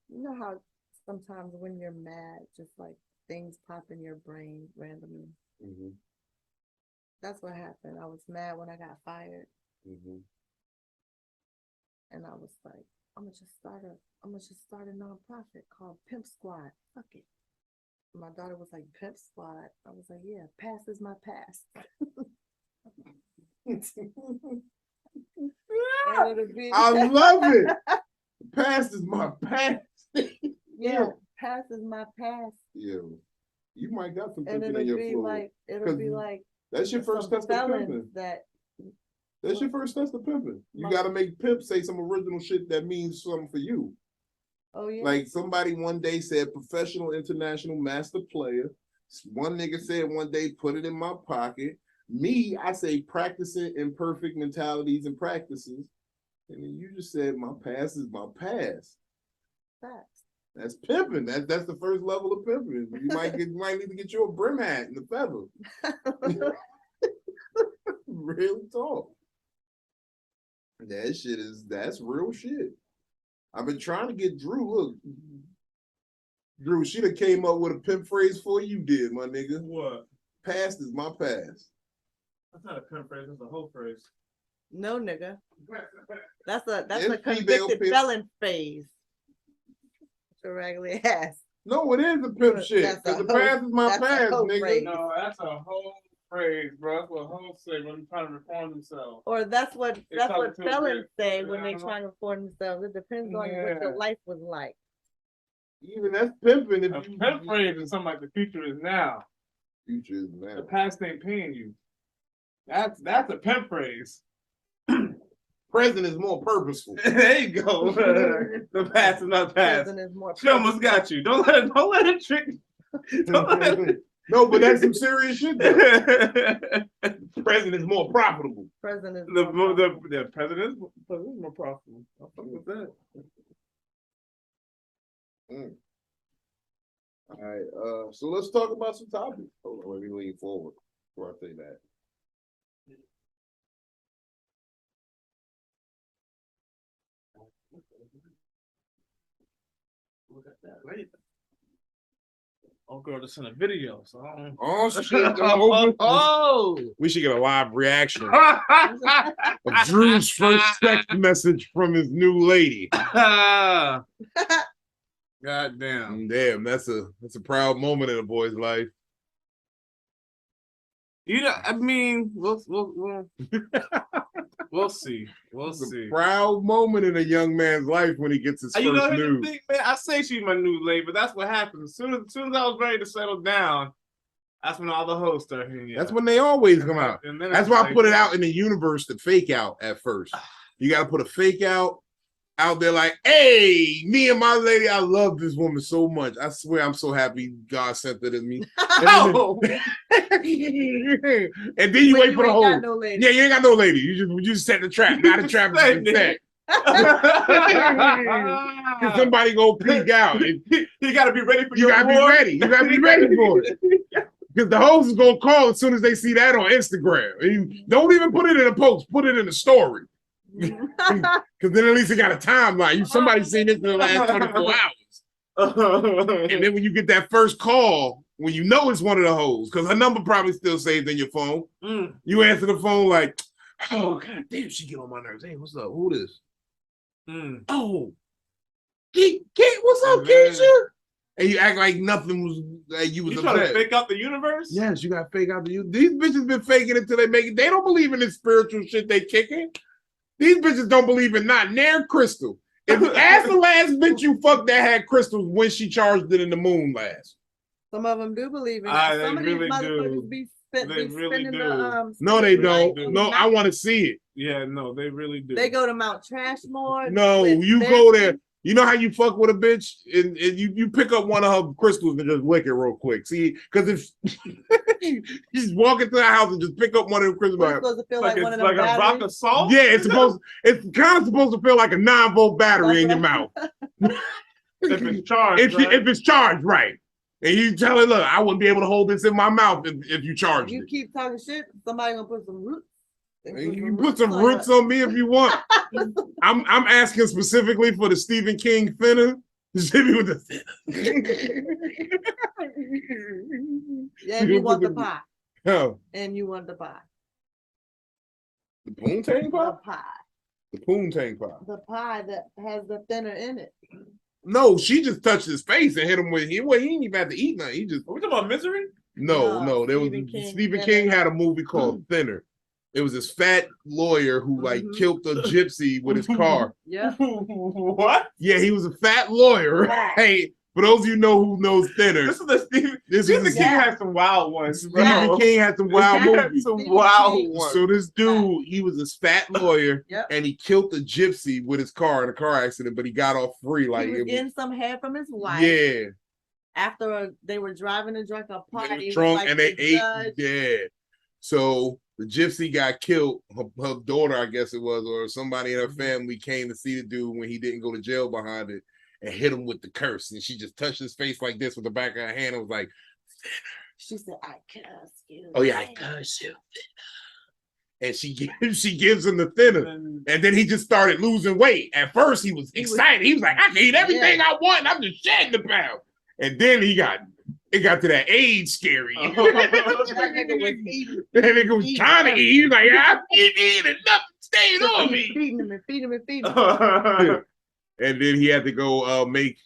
you know how sometimes when you're mad, just like things pop in your brain randomly. That's what happened. I was mad when I got fired, and I was like, I'm gonna just start a nonprofit called Pimp Squad. Fuck it. My daughter was like, Pimp Squad. I was like, yeah, past is my past. I love it. Past is my past. Yeah, past is my past. Yeah, you might got some and pimping in your fluid. It'll be like that's your first test of pimping. That's your first test of pimping. You got to make Pimp say some original shit that means something for you. Oh yeah. Like somebody one day said, professional, international, master player. One nigga said one day, put it in my pocket. Me, I say practicing imperfect mentalities and practices. And then you just said my past is my past. Facts. That's pimping. That's the first level of pimping. You might need to get you a brim hat and a feather. Real talk. That's real shit. I've been trying to get Drew. Look, Drew, she done came up with a pimp phrase for you did, my nigga. What? Past is my past. That's not a pimp phrase, that's a whole phrase. No, nigga. That's a convicted felon phrase. It's a regular ass. No, it is a pimp shit. Because the past is my past, nigga. Phrase. No, that's a whole phrase, bro. That's what hoes say when they're trying to reform themselves. Or that's what felons say when they're trying to reform themselves. It depends on what your life was like. Even that's pimping. A pimp phrase is something like the future is now. Future is now. The past ain't paying you. That's a pimp phrase. Present is more purposeful. There you go. The past is not past. Present is more she almost got you. Don't let it trick you. No, but that's some serious shit though. The president's more profitable. President. The president's more profitable. I'll fuck with that. All right, so let's talk about some topics. Hold on, let me lean forward before I say that. Look at that later. Oh, girl, just sent a video. So Oh shit! Oh, we should get a live reaction of Drew's first text message from his new lady. God damn. Damn, that's a proud moment in a boy's life. You know, I mean, we'll see. We'll It's see. a proud moment in a young man's life when he gets his first You know, here's the news. thing, man. I say she's my new lady, but that's what happened. As soon as I was ready to settle down, that's when all the hoes started hitting. That's when they always come out. And then That's it's why I like, put it out in the universe to fake out at first. You got to put a fake out there like, hey, me and my lady, I love this woman so much. I swear I'm so happy God sent her to me. Oh. And then you wait for the whole. No Yeah, you ain't got no lady. You just set the trap. Now the trap is been set. Because somebody go peek out. You got to be ready for You got to be ready. You got to be ready for it. Because the hoes is going to call as soon as they see that on Instagram. And don't even put it in a post. Put it in a story. Because then at least it got a timeline. Somebody seen this in the last 24 hours. And then when you get that first call, when you know it's one of the hoes, because her number probably still saved in your phone, you answer the phone like, oh, god damn, she get on my nerves. Hey, what's up? Who this? Oh, what's up, Keisha? And you act like nothing was, like you was trying to fake out the universe? Yes, you got to fake out the universe. These bitches been faking it till they make it. They don't believe in this spiritual shit they kicking. These bitches don't believe in not near crystal. If ask the last bitch you fucked that had crystals when she charged it in the moon last. Some of them do believe in it. They Some of really these motherfuckers do. be They really spinning do. the No, they Really don't. do. No, I want to see it. Yeah, no, they really do. They go to Mount Trashmore. No, with you their- go there. You know how you fuck with a bitch and you pick up one of her crystals and just lick it real quick. See, because if she's walking to the house and just pick up one of the crystals, We're supposed to feel like one of them like a rock batteries. of salt? yeah, it's kind of supposed to feel like a 9-volt battery in your mouth. If it's charged, If it's charged, right. And you tell her, look, I wouldn't be able to hold this in my mouth if you charged You it. keep talking shit, somebody gonna put some roots. You can put some roots on me if you want. I'm asking specifically for the Stephen King thinner. Just hit me with the thinner. Yeah, and you want the pie. Oh. And you want the pie. The poontang pie? The pie. The poontang pie. The pie that has the thinner in it. No, she just touched his face and hit him with he didn't even have to eat nothing. He just Are we talking about Misery? no. There was Stephen King had a movie called Thinner. It was this fat lawyer who killed a gypsy with his car. Yeah. What? Yeah, he was a fat lawyer. Hey, for those of you who knows Thinner, This is the Stephen King had some wild ones, bro. Stephen King had some wild He had movies. some wild ones. So this dude, he was this fat lawyer, Yep. and he killed a gypsy with his car in a car accident, but he got off free. Like He was it getting some hair from his wife. yeah, After they were driving and drunk a they party. were drunk like and they the ate. judge. Yeah, so the gypsy got killed. Her daughter, I guess it was, or somebody in her family came to see the dude when he didn't go to jail behind it, and hit him with the curse. And she just touched his face like this with the back of her hand and was like, She said, I curse you. "Oh yeah, I curse you." And she gives him the thinner, and then he just started losing weight. At first, he was excited. He was like, "I can eat everything I want. I'm just shedding the pound." And then it got to that age scary. That nigga was eating. That nigga was trying to eat. He was like, "I ain't eating nothing staying on me." Feeding him and feeding him and feeding him. And then he had to go make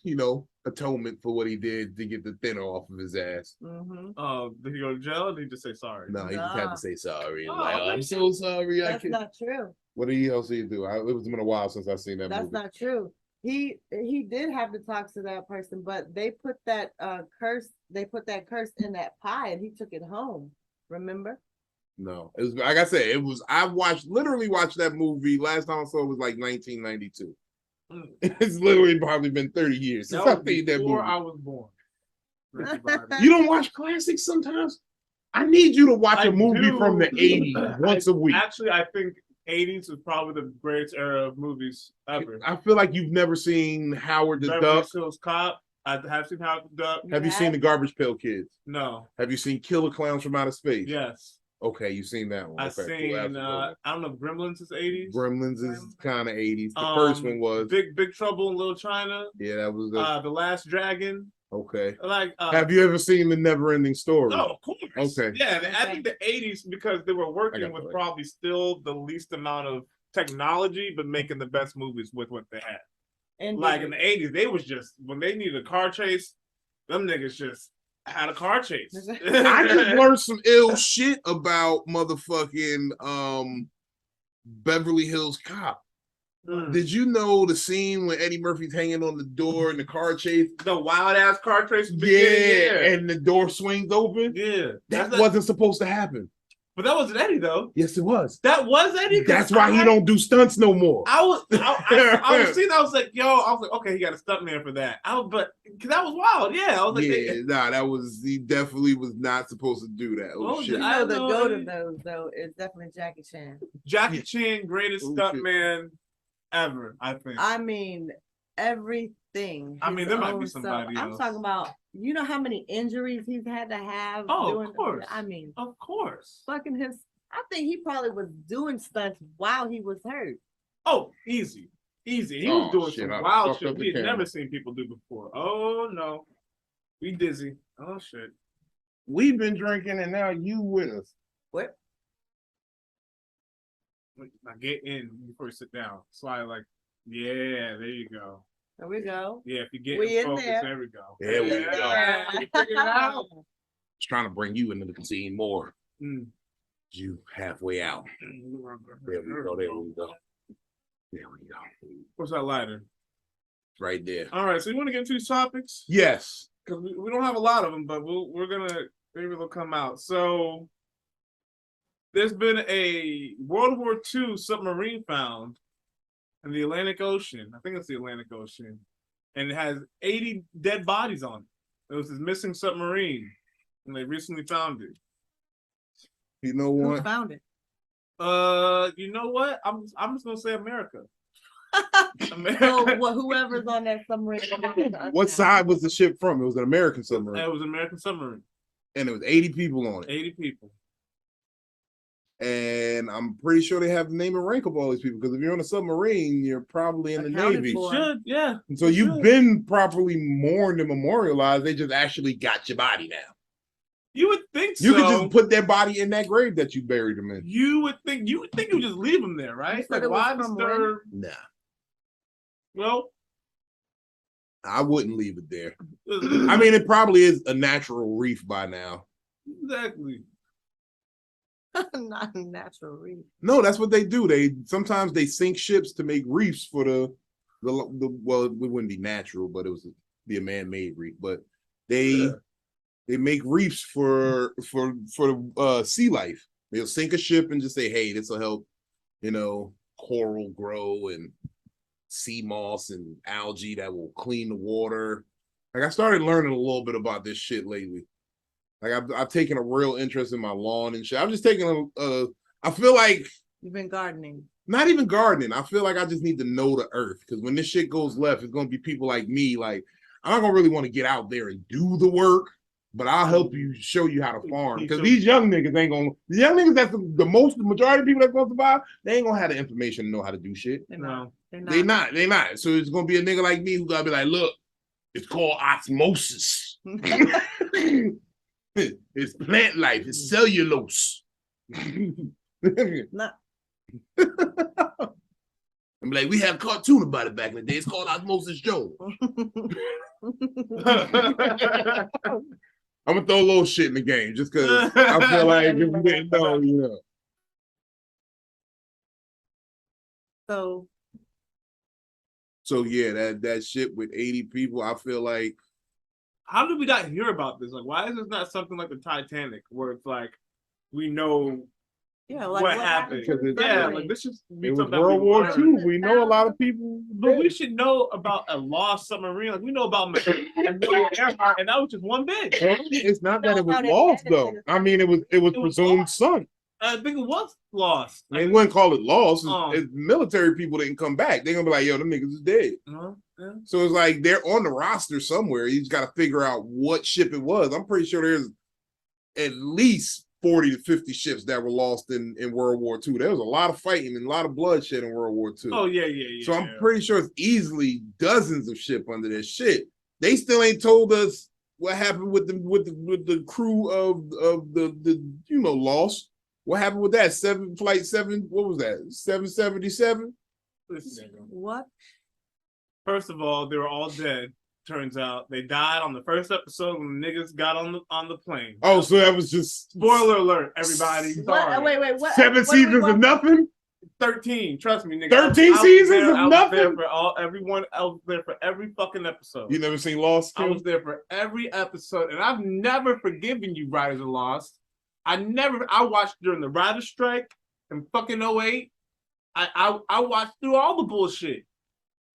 atonement for what he did to get the thinner off of his ass. Did he go to jail or did he just say sorry? No, he just had to say sorry. Oh, Like, I'm so sorry. That's not true. What else did he do? It was been a while since I've seen that That's movie. not true. He did have to talk to that person, but they put that curse. They put that curse in that pie, and he took it home. Remember? No, it was like I said. It was. I literally watched that movie. Last time I saw it was like 1992. It's literally probably been 30 years since I've seen that movie. I was born. You don't watch classics sometimes? I need you to watch a movie from the 80s once a week. Actually, I think 80s was probably the greatest era of movies ever. I feel like you've never seen Howard the Duck. Beverly Hills Cop. I have seen Howard the Duck. Have you seen The Garbage Pail Kids? No. Have you seen Killer Clowns from Outer Space? Yes. Okay, you've seen that one. I've seen, I don't know if Gremlins is 80s. Gremlins is kind of 80s. The first one was Big Trouble in Little China. Yeah, that was The Last Dragon. Okay. Like, have you ever seen The Never Ending Story? Oh, of course. Okay. Yeah, I think the 80s, because they were working with probably still the least amount of technology, but making the best movies with what they had. And like in the 80s, they was just, when they needed a car chase, them niggas just had a car chase. I just learned some ill shit about motherfucking Beverly Hills Cop. Did you know the scene when Eddie Murphy's hanging on the door in the car chase? The wild ass car chase? Yeah, and the door swings open? Yeah. That wasn't supposed to happen. But that wasn't Eddie though. Yes, it was. That was Eddie? That's why he don't do stunts no more. I was seeing, I was like, okay, he got a stunt man for that. But cause that was wild, yeah. I was like, he definitely was not supposed to do that. Oh shit. I know the goat of those though is definitely Jackie Chan. Jackie Chan, greatest stunt man ever, I think. I mean, everything. I mean, there might be somebody else. I'm talking about, you know how many injuries he's had to have? Oh, of course. I mean, of course. Fucking his, I think he probably was doing stunts while he was hurt. Oh, easy. He was doing some wild shit we had never seen people do before. Oh, no. We dizzy. Oh, shit. We've been drinking and now you with us. What? Now get in before you sit down. Slide like, yeah, there you go. There we go. Yeah, if you get in focus, there we go. There we go. Figure it out. Just trying to bring you into the scene more. You halfway out. There we go. There we go. There we go. What's that lighter? Right there. All right. So you want to get into these topics? Yes. Because we don't have a lot of them, but we're gonna maybe they'll come out. So there's been a World War II submarine found in the Atlantic Ocean. I think it's the Atlantic Ocean. And it has 80 dead bodies on it. It was this missing submarine. And they recently found it. You know what? Who found it? You know what? I'm just gonna say America. So, whoever's on that submarine. What side was the ship from? It was an American submarine. It was an American submarine. And it was 80 people on it. 80 people. And I'm pretty sure they have the name and rank of all these people, because if you're on a submarine, you're probably in the Navy. Should, yeah. And so you've been properly mourned and memorialized. They just actually got your body now. You would think so. You could just put their body in that grave that you buried them in. You would think you would just leave them there, right? Like, why disturb? Nah. Well, I wouldn't leave it there. I mean, it probably is a natural reef by now. Exactly. Not a natural reef. No, that's what they do. Sometimes they sink ships to make reefs for the well, it wouldn't be natural, but it was be a man-made reef. But they make reefs for sea life. They'll sink a ship and just say, hey, this will help, coral grow and sea moss and algae that will clean the water. Like, I started learning a little bit about this shit lately. Like, I've taken a real interest in my lawn and shit. I'm just taking I feel like you've been gardening. Not even gardening. I feel like I just need to know the earth, because when this shit goes left, it's gonna be people like me. Like, I'm not gonna really want to get out there and do the work, but I'll help you, show you how to farm. Because these young niggas ain't gonna. The young niggas that's the majority of people that's gonna survive, they ain't gonna have the information to know how to do shit. No, they're not. So it's gonna be a nigga like me who gotta be like, look, it's called osmosis. It's plant life. It's cellulose. Nah. I'm like, we had a cartoon about it back in the day. It's called Osmosis Jones. I'm gonna throw a little shit in the game just because I feel like if you didn't know, So yeah, that shit with 80 people, I feel like. How did we not hear about this? Like, why is this not something like the Titanic, where it's like we know Yeah, like what happened. Yeah, like this should be it was something World War II. II. We know a lot of people, but we should know about a lost submarine. Like we know about and that was just one bit. It's not that it was lost though. I mean, it was presumed sunk. I think it was lost. They wouldn't call it lost. It's military people didn't come back. They're gonna be like, yo, them niggas is dead. Yeah. So it's like they're on the roster somewhere. You just got to figure out what ship it was. I'm pretty sure there's at least 40 to 50 ships that were lost in World War II. There was a lot of fighting and a lot of bloodshed in World War II. Oh, yeah. So I'm pretty sure it's easily dozens of ships under this shit. They still ain't told us what happened with the crew of the Lost. What happened with that? Flight 7, what was that? 777? What? First of all, they were all dead. Turns out they died on the first episode when the niggas got on the plane. Oh, so that was just spoiler alert, everybody. What? Wait, what? 7 seasons of nothing? 13. Trust me, nigga. 13 seasons of nothing? I was there for everyone. I was there for every fucking episode. You never seen Lost? I was there for every episode, and I've never forgiven you, writers of Lost. I watched during the writer's strike in fucking 08. I watched through all the bullshit.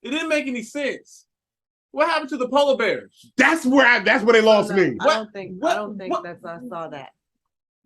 It didn't make any sense. What happened to the polar bears? That's where they lost me. I don't think I saw that.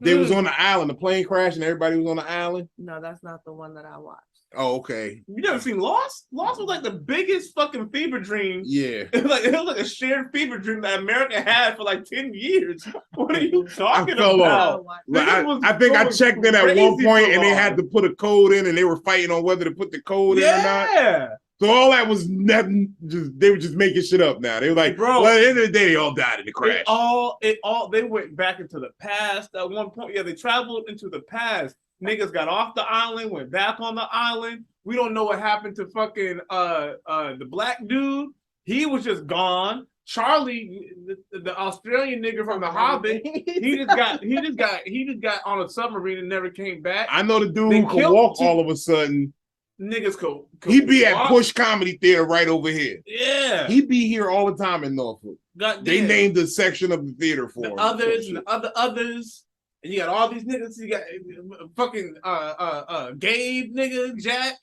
They was on the island. The plane crashed and everybody was on the island. No, that's not the one that I watched. Oh, okay. You never seen Lost? Lost was like the biggest fucking fever dream. Yeah. It was like a shared fever dream that America had for like 10 years. What are you talking about? I think I checked in at one point and they had to put a code in and they were fighting on whether to put the code in or not. Yeah. So all that was nothing. They were just making shit up now. They were like, bro, well, at the end of the day, they all died in the crash. They went back into the past at one point. Yeah, they traveled into the past. Niggas got off the island, went back on the island. We don't know what happened to fucking the black dude. He was just gone. Charlie, the Australian nigga from The Hobbit, he just got on a submarine and never came back. I know the dude who could walk all of a sudden. Niggas could he'd be at Push Comedy Theater right over here. Yeah. He'd be here all the time in Norfolk. They named a section of the theater for him. Others and the others. And you got all these niggas. You got fucking Gabe nigga, Jack.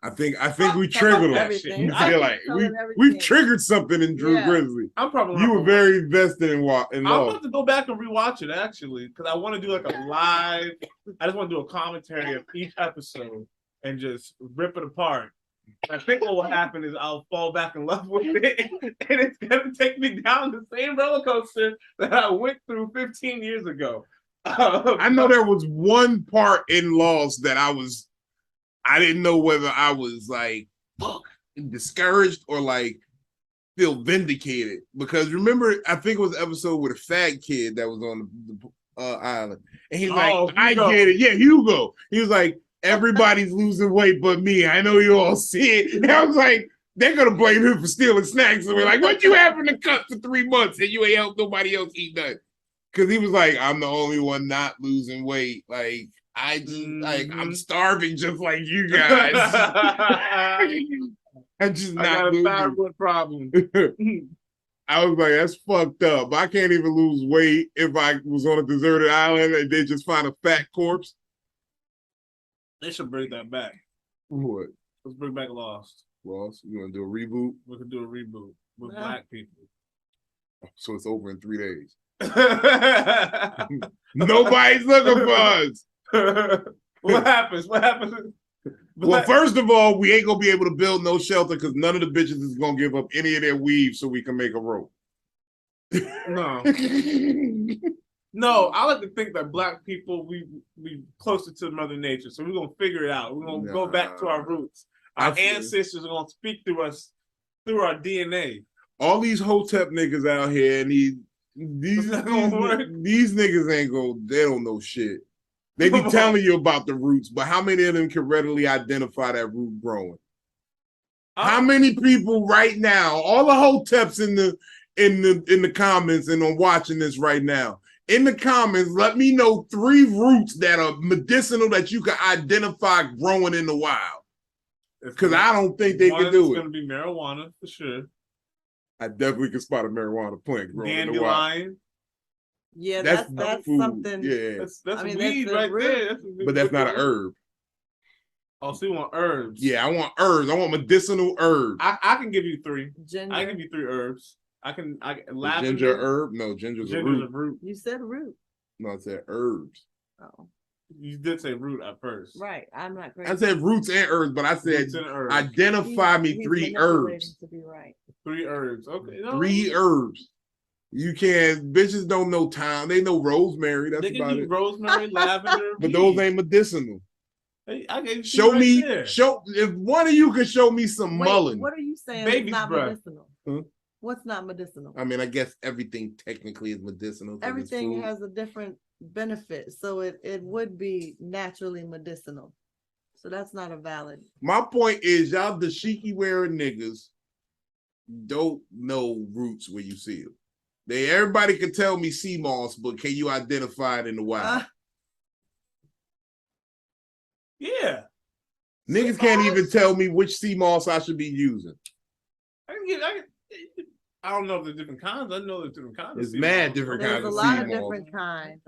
I think we triggered him. Like we've triggered something in Drew Grizzly. I'm probably you were very invested in Lost. I'm about to go back and rewatch it actually because I want to do like a live. I just want to do a commentary of each episode and just rip it apart. I think what will happen is I'll fall back in love with it, and it's gonna take me down the same roller coaster that I went through 15 years ago. I know there was one part in Lost that I didn't know whether I was like discouraged or like feel vindicated because remember I think it was an episode with a fat kid that was on the island, and he's like, I get it, yeah, Hugo. He was like, everybody's losing weight but me. I know you all see it. And I was like, they're gonna blame him for stealing snacks. And we're like, what you have in the cut for 3 months and you ain't helped nobody else eat nothing? Because he was like, I'm the only one not losing weight. Like I just like I'm starving just like you guys. I'm just not. I got a thyroid problem. I was like, that's fucked up. I can't even lose weight if I was on a deserted island and they just find a fat corpse. They should bring that back. What? Let's bring back Lost. Lost? You want to do a reboot? We could do a reboot with black people. So it's over in 3 days. Nobody's looking for us. What happens? Well, first of all, we ain't gonna be able to build no shelter because none of the bitches is gonna give up any of their weave so we can make a rope. No. No, I like to think that black people we closer to Mother Nature, so we're gonna figure it out. We're gonna go back to our roots. Our ancestors are gonna speak through us through our DNA. All these hotep niggas out here, and these niggas ain't they don't know shit. They be telling you about the roots, but how many of them can readily identify that root growing? How many people right now? All the hoteps in the comments and on watching this right now. In the comments, let me know 3 roots that are medicinal that you can identify growing in the wild. Because I don't think they can do it. It's going to be marijuana for sure. I definitely can spot a marijuana plant growing in the wild. Yeah, that's food. something. Yeah, that's I mean, weed that's right root. there. but that's not an herb. Oh, so you want herbs? Yeah, I want herbs. I want medicinal herbs. I can give you 3. Ginger. I can give you 3 herbs. I Is ginger herb? No, ginger's a root. You said root. No, I said herbs. Oh. You did say root at first. Right. I'm not crazy. I said roots and herbs, but I said identify me 3 herbs. To be right. 3 herbs. Okay. 3 herbs. You can't. Bitches don't know thyme. They know rosemary. That's about it. Rosemary, lavender. But those ain't medicinal. Hey, I gave show right me. there. Show if one of you could show me some mullein. What are you saying? Baby's not breath. medicinal. Huh? What's not medicinal? I mean, I guess everything technically is medicinal. Everything has a different benefit, so it would be naturally medicinal. So that's not a valid. My point is, y'all dashiki wearing niggas don't know roots where you see them. Everybody can tell me sea moss, but can you identify it in the wild? Yeah. Niggas can't even tell me which sea moss I should be using. I don't know if there's different kinds. I know there's different kinds. There's mad different kinds of sea moss. There's a lot of different kinds.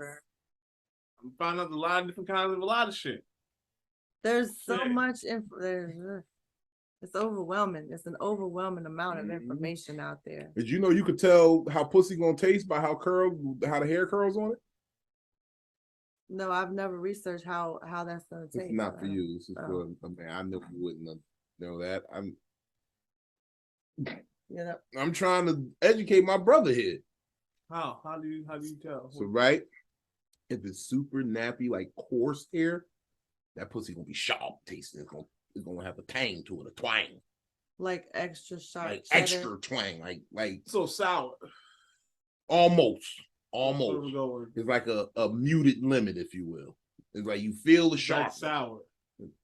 I'm finding out a lot of different kinds of a lot of shit. There's so much info. It's overwhelming. It's an overwhelming amount of information out there. Did you know you could tell how pussy gonna taste by how the hair curls on it? No, I've never researched how that's gonna taste. It's not for you. This is for. I mean, I know you wouldn't know that. I'm trying to educate my brother here. How do you tell? So right, if it's super nappy, like coarse hair, that pussy gonna be sharp tasting. It's gonna have a tang to it, a twang. Like extra sharp. Like extra twang, like so sour. Almost. It's like a muted lemon, if you will. It's like you feel the sharp. Like sour.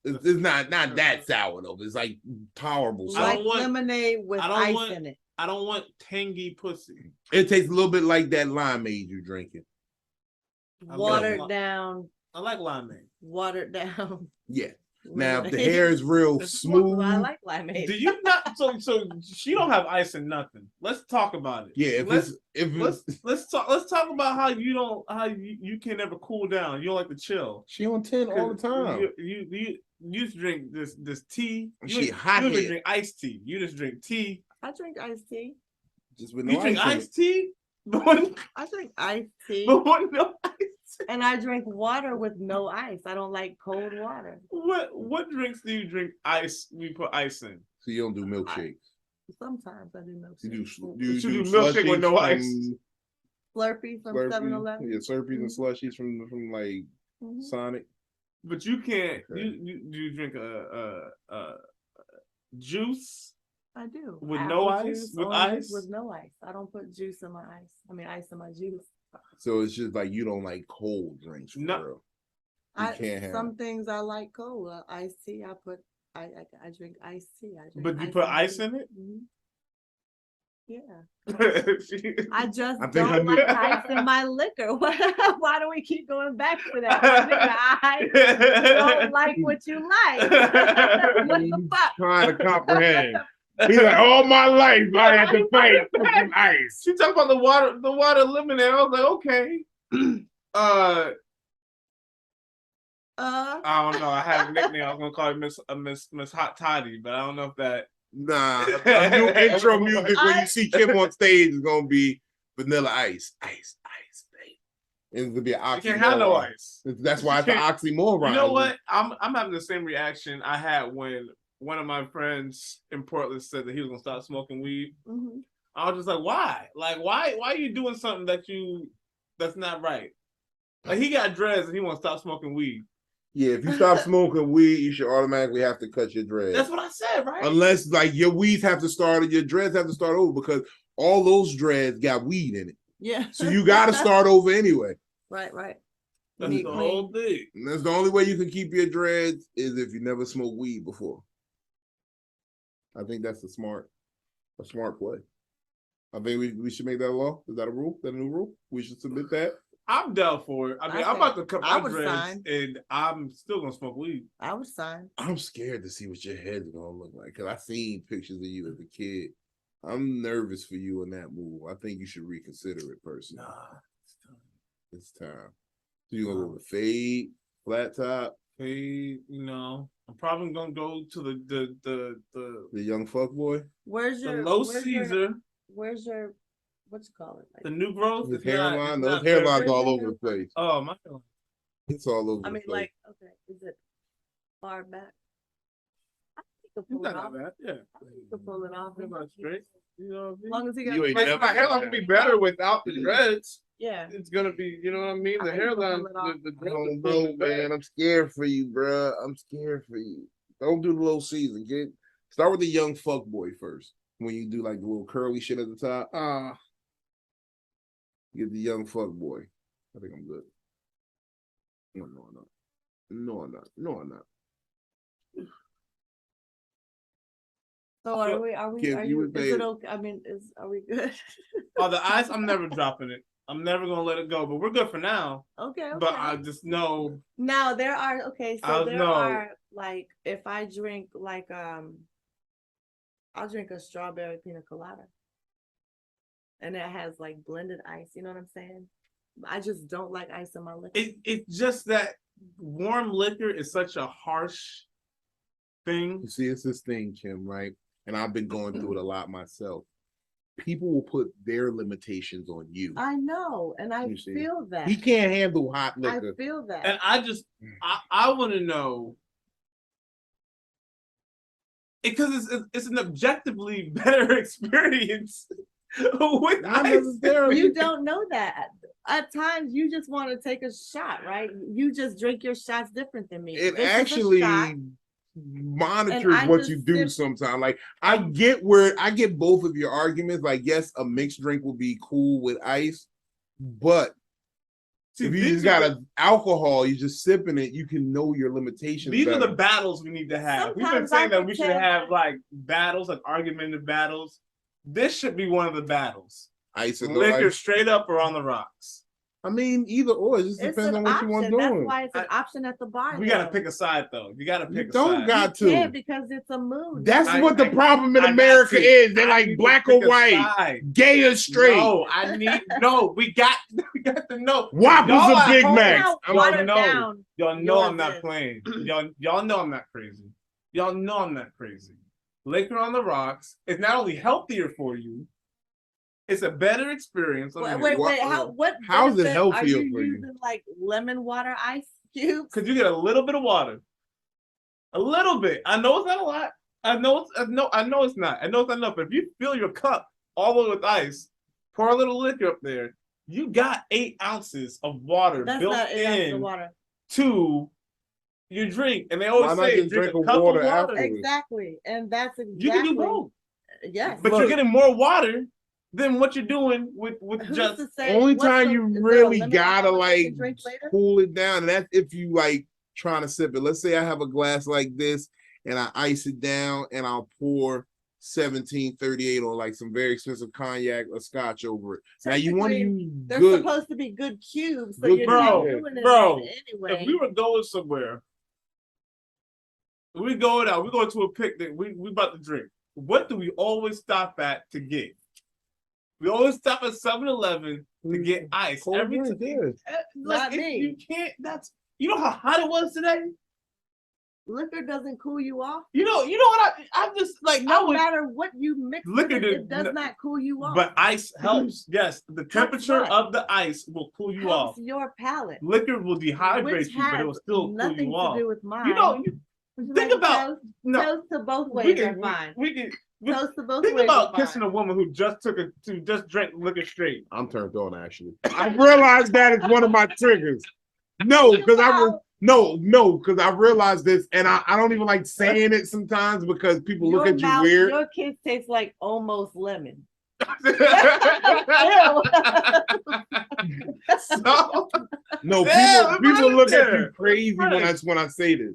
It's not that sour though. It's like tolerable. Like lemonade with ice in it. I don't want tangy pussy. It tastes a little bit like that limeade you're drinking. Watered down. I like limeade. Watered down. Yeah. Now, if the hair is real smooth. I like limeade. Do you not? So she don't have ice in nothing. Let's talk about it. Yeah. Let's talk about how you can never cool down. You don't like to chill. She on 10 all the time. You just drink this tea. She hot. You just drink iced tea. You just drink tea. I drink iced tea. Just with no you drink iced tea. I drink iced tea. But what no ice. And I drink water with no ice. I don't like cold water. What drinks do you drink ice? You put ice in. So you don't do milkshakes. Sometimes I do milkshakes. You do milkshake with no ice. Slurpee from 7-Eleven. Yeah, Slurpees and slushies from like Sonic. But you can't. You drink a juice. I do. With no ice? With ice? With no ice. I don't put juice in my ice. I mean ice in my juice. So it's just like you don't like cold drinks, for real. You can't have some things I like cold. Iced tea. I drink iced tea. But you put ice in it? Mm-hmm. Yeah. I just don't like ice in my liquor. Why do we keep going back to that? I don't like what you like. What the fuck? Trying to comprehend. He's like, all my life I had to fight for some ice. She talked about the water lemonade. I was like, okay. I don't know. I had a nickname. I was gonna call you Miss Hot Toddy, but I don't know if that. Nah, a new intro music when you see Kim on stage is gonna be Vanilla Ice, ice, baby. It's gonna be an oxymoron. You can't have no ice. That's why it's an oxymoron. You know what? I'm having the same reaction I had when one of my friends in Portland said that he was gonna stop smoking weed. Mm-hmm. I was just like, why? Like, why are you doing something that's not right? Like, he got dreads and he wants to stop smoking weed. Yeah, if you stop smoking weed, you should automatically have to cut your dreads. That's what I said, right? Unless like your weeds have to start and your dreads have to start over because all those dreads got weed in it. Yeah. So you got to start over anyway. Right. That's the whole thing. And that's the only way you can keep your dreads is if you never smoked weed before. I think that's a smart play. I think we should make that a law. Is that a rule? Is that a new rule? We should submit that. I'm down for it. I mean, I'm about to cut my dreads sign. and I'm still gonna smoke weed. I would sign. I'm scared to see what your head's gonna look like because I seen pictures of you as a kid. I'm nervous for you in that move. I think you should reconsider it personally. Nah. It's time. So you gonna go with fade, flat top? Fade, I'm probably gonna go to The young fuckboy? Where's the your low where's Caesar. where's your what you call it? The new growth. His It's hairline? not Those hairlines very- all over the place. Oh my God. It's all over I the mean, place. like, okay, is it far back? I think you It's can pull it not off. that bad. Yeah. You can pull it off. Pretty much straight. You know what I As mean? long as he You got ain't Like, never- my hairline will be better without the dreads. yeah. It's gonna be, you know what I mean? The I think you can hairline, pull it off. the I dreads don't will know, pull it back. man. I'm scared for you, bro. I'm scared for you. Don't do the low season. Start with the young fuckboy first. When you do like the little curly shit at the top, get the young fuckboy. I think I'm good. No, I'm not. No, I'm not. No, I'm not. So are we? Are we? Kim, Are you you? would Is it pay- okay? I mean, are we good? Oh, the ice, I'm never dropping it. I'm never gonna let it go. But we're good for now. Okay. But I just know. Now there are okay. So I there know. are like if I drink like I'll drink a strawberry pina colada, and it has like blended ice. You know what I'm saying? I just don't like ice in my liquor. It's just that warm liquor is such a harsh thing. You see, it's this thing, Kim, right? And I've been going through it a lot myself. People will put their limitations on you. I know, and I You see. feel that. He can't handle hot I liquor. feel that. And I want to know because it's an objectively better experience with Not ice. necessarily. You don't know that. At times, you just want to take a shot, right? You just drink your shots different than me. It This is a actually shot. monitors And I what just you do sip- sometimes. Like I Um, get both of your arguments. Like, yes, a mixed drink will be cool with ice, but See, if you these just are got an alcohol, you just sipping it, you can know your limitations. These are better. the battles we need to have. We've been Sometimes saying I that we should pretend have that- like battles, like argumentative battles. This should be one of the battles. ice and no Liquor ice. straight up or on the rocks. I mean, either or. It just It's depends an on what option. you want That's doing. why it's an option at the bar. We gotta though. pick a side though. You gotta You pick a don't side. got You can't to. because it's a mood. That's I- what the I- problem in I got America to. is. They're I like need to black pick or a white, side. gay or straight. No, no. We got to know. Whoppers Y'all or at Big home Macs. now, I'm Y'all watered know. down. Y'all know I'm yours not is. playing. Y'all know I'm not crazy. Y'all know I'm not crazy. Liquor on the rocks is not only healthier for you, it's a better experience. Wait. What How's it benefit healthier are you for you? using like lemon water ice cubes? Because you get a little bit of water. A little bit. I know it's not a lot. I know it's not. I know it's not enough. But if you fill your cup all the way with ice, pour a little liquor up there, you got 8 ounces of water That's built not 8 ounces of in water. to your drink. And they always Why not say just drink drink a cup water of water. afterwards? Exactly, and that's exactly. You can do both. Yes, But you're getting more water than what you're doing with Who's just to say Only what's time the- you is there a really limit gotta on how much you like can drink later? cool it down, and that's if you like trying to sip it. Let's say I have a glass like this and I ice it down and I'll pour 1738 or like some very expensive cognac or scotch over it. Now you want to Technically, use They're good. supposed to be good cubes, so Good you're not cubes. doing it Bro, right anyway. if we were going somewhere, we going out, we going to a picnic, we about to drink. What do we always stop at to get? We always stop at 7-Eleven to get ice. Cold Every drink, time. Not me. You can't. You know how hot it was today. Liquor doesn't cool you off. You know what I'm just like. No matter what you mix, Liquor with it did- does not cool you off. But ice helps. Yes, the temperature what? of the ice will cool you helps off. your palate, Liquor will dehydrate which you, but it has will still cool nothing you to off. do with mine. You know, Would you think like about- toast? no. Toast to both we ways can are fine. we can Toast to both think ways about are kissing fine. a woman who just drank liquor straight. I'm turned on actually. I realized that is one of my triggers. No, because because I realized this, and I don't even like saying it sometimes because people look at you weird. Your kiss tastes like almost lemon. So, No, Yeah, people look at there. you crazy Right. when I say this,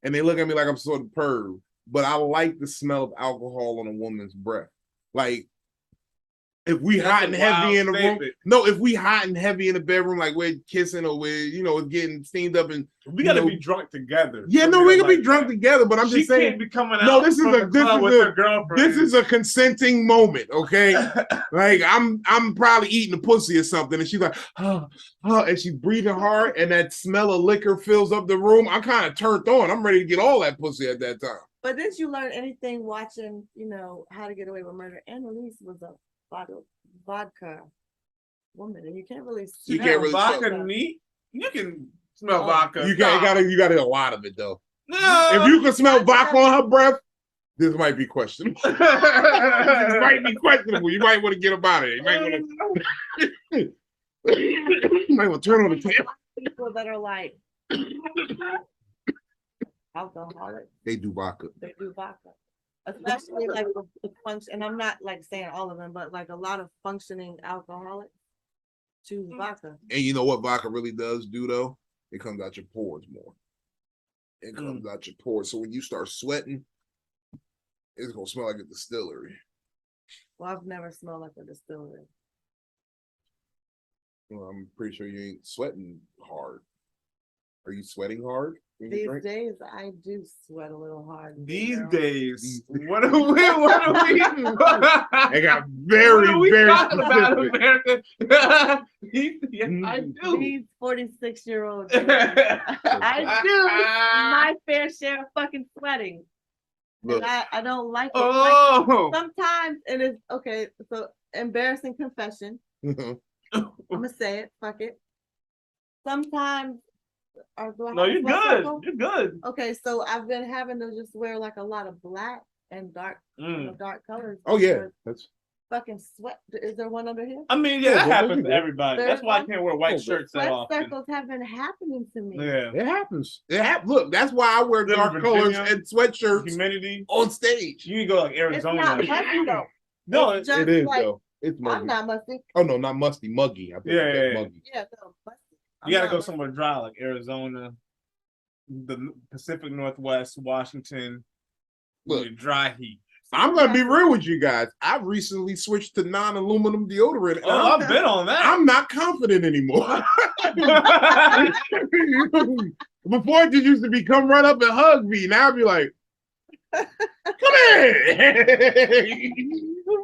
and they look at me like I'm sort of perv. But I like the smell of alcohol on a woman's breath. Like If we That's hot a and heavy in the wild room, statement. no. If we hot and heavy in the bedroom, like we're kissing or we're it's getting steamed up, and We gotta be drunk together. Yeah, no, we can be drunk together, but I'm just saying. Can't be coming No, out this is from the club with her girlfriend. This is a consenting moment, okay? Like I'm probably eating a pussy or something, and she's like, and she's breathing hard, and that smell of liquor fills up the room. I'm kind of turned on. I'm ready to get all that pussy at that time. But didn't you learn anything watching, How to Get Away with Murder? Annalise was a vodka woman, and you can't really smell vodka neat. You can smell vodka. You gotta a lot of it though. No. If you can smell vodka on her breath, this might be questionable. This might be questionable. You might want to get about it. You might want to turn on the table. People that are like alcoholics. They do vodka. Especially like the function, and I'm not like saying all of them, but like a lot of functioning alcoholics choose vodka. And you know what vodka really does do though? It comes out your pores more. It comes out your pores. So when you start sweating, it's gonna smell like a distillery. Well, I've never smelled like a distillery. Well, I'm pretty sure you ain't sweating hard. Are you sweating hard? These days, I do sweat a little hard. These days, what are we? I got very specific. America? Yes, I do. These 46-year-olds. I do my fair share of fucking sweating. Look. And I don't like it. Oh. Like, sometimes it is okay. So embarrassing confession. I'm gonna say it. Fuck it. Sometimes. No, you're good. Circle? You're good. Okay, so I've been having to just wear like a lot of black and dark, dark colors. Oh yeah, that's fucking sweat. Is there one under here? I mean, yeah, that happens to everybody. That's why I can't wear white shirts that often. Sweat circles have been happening to me. Yeah, it happens. Look, that's why I wear dark colors and sweatshirts. Humidity on stage. You can go like Arizona. It's not musty though. No, it is like, though. It's muggy. I'm not musty. Oh no, not musty, muggy. I think muggy. Yeah, no, musty. You gotta go somewhere dry like Arizona, the Pacific Northwest, Washington. Look, dry heat. I'm gonna be real with you guys. I recently switched to non-aluminum deodorant. Oh, I've been on that. I'm not confident anymore. Before it just used to be come run up and hug me. Now I'd be like, come here.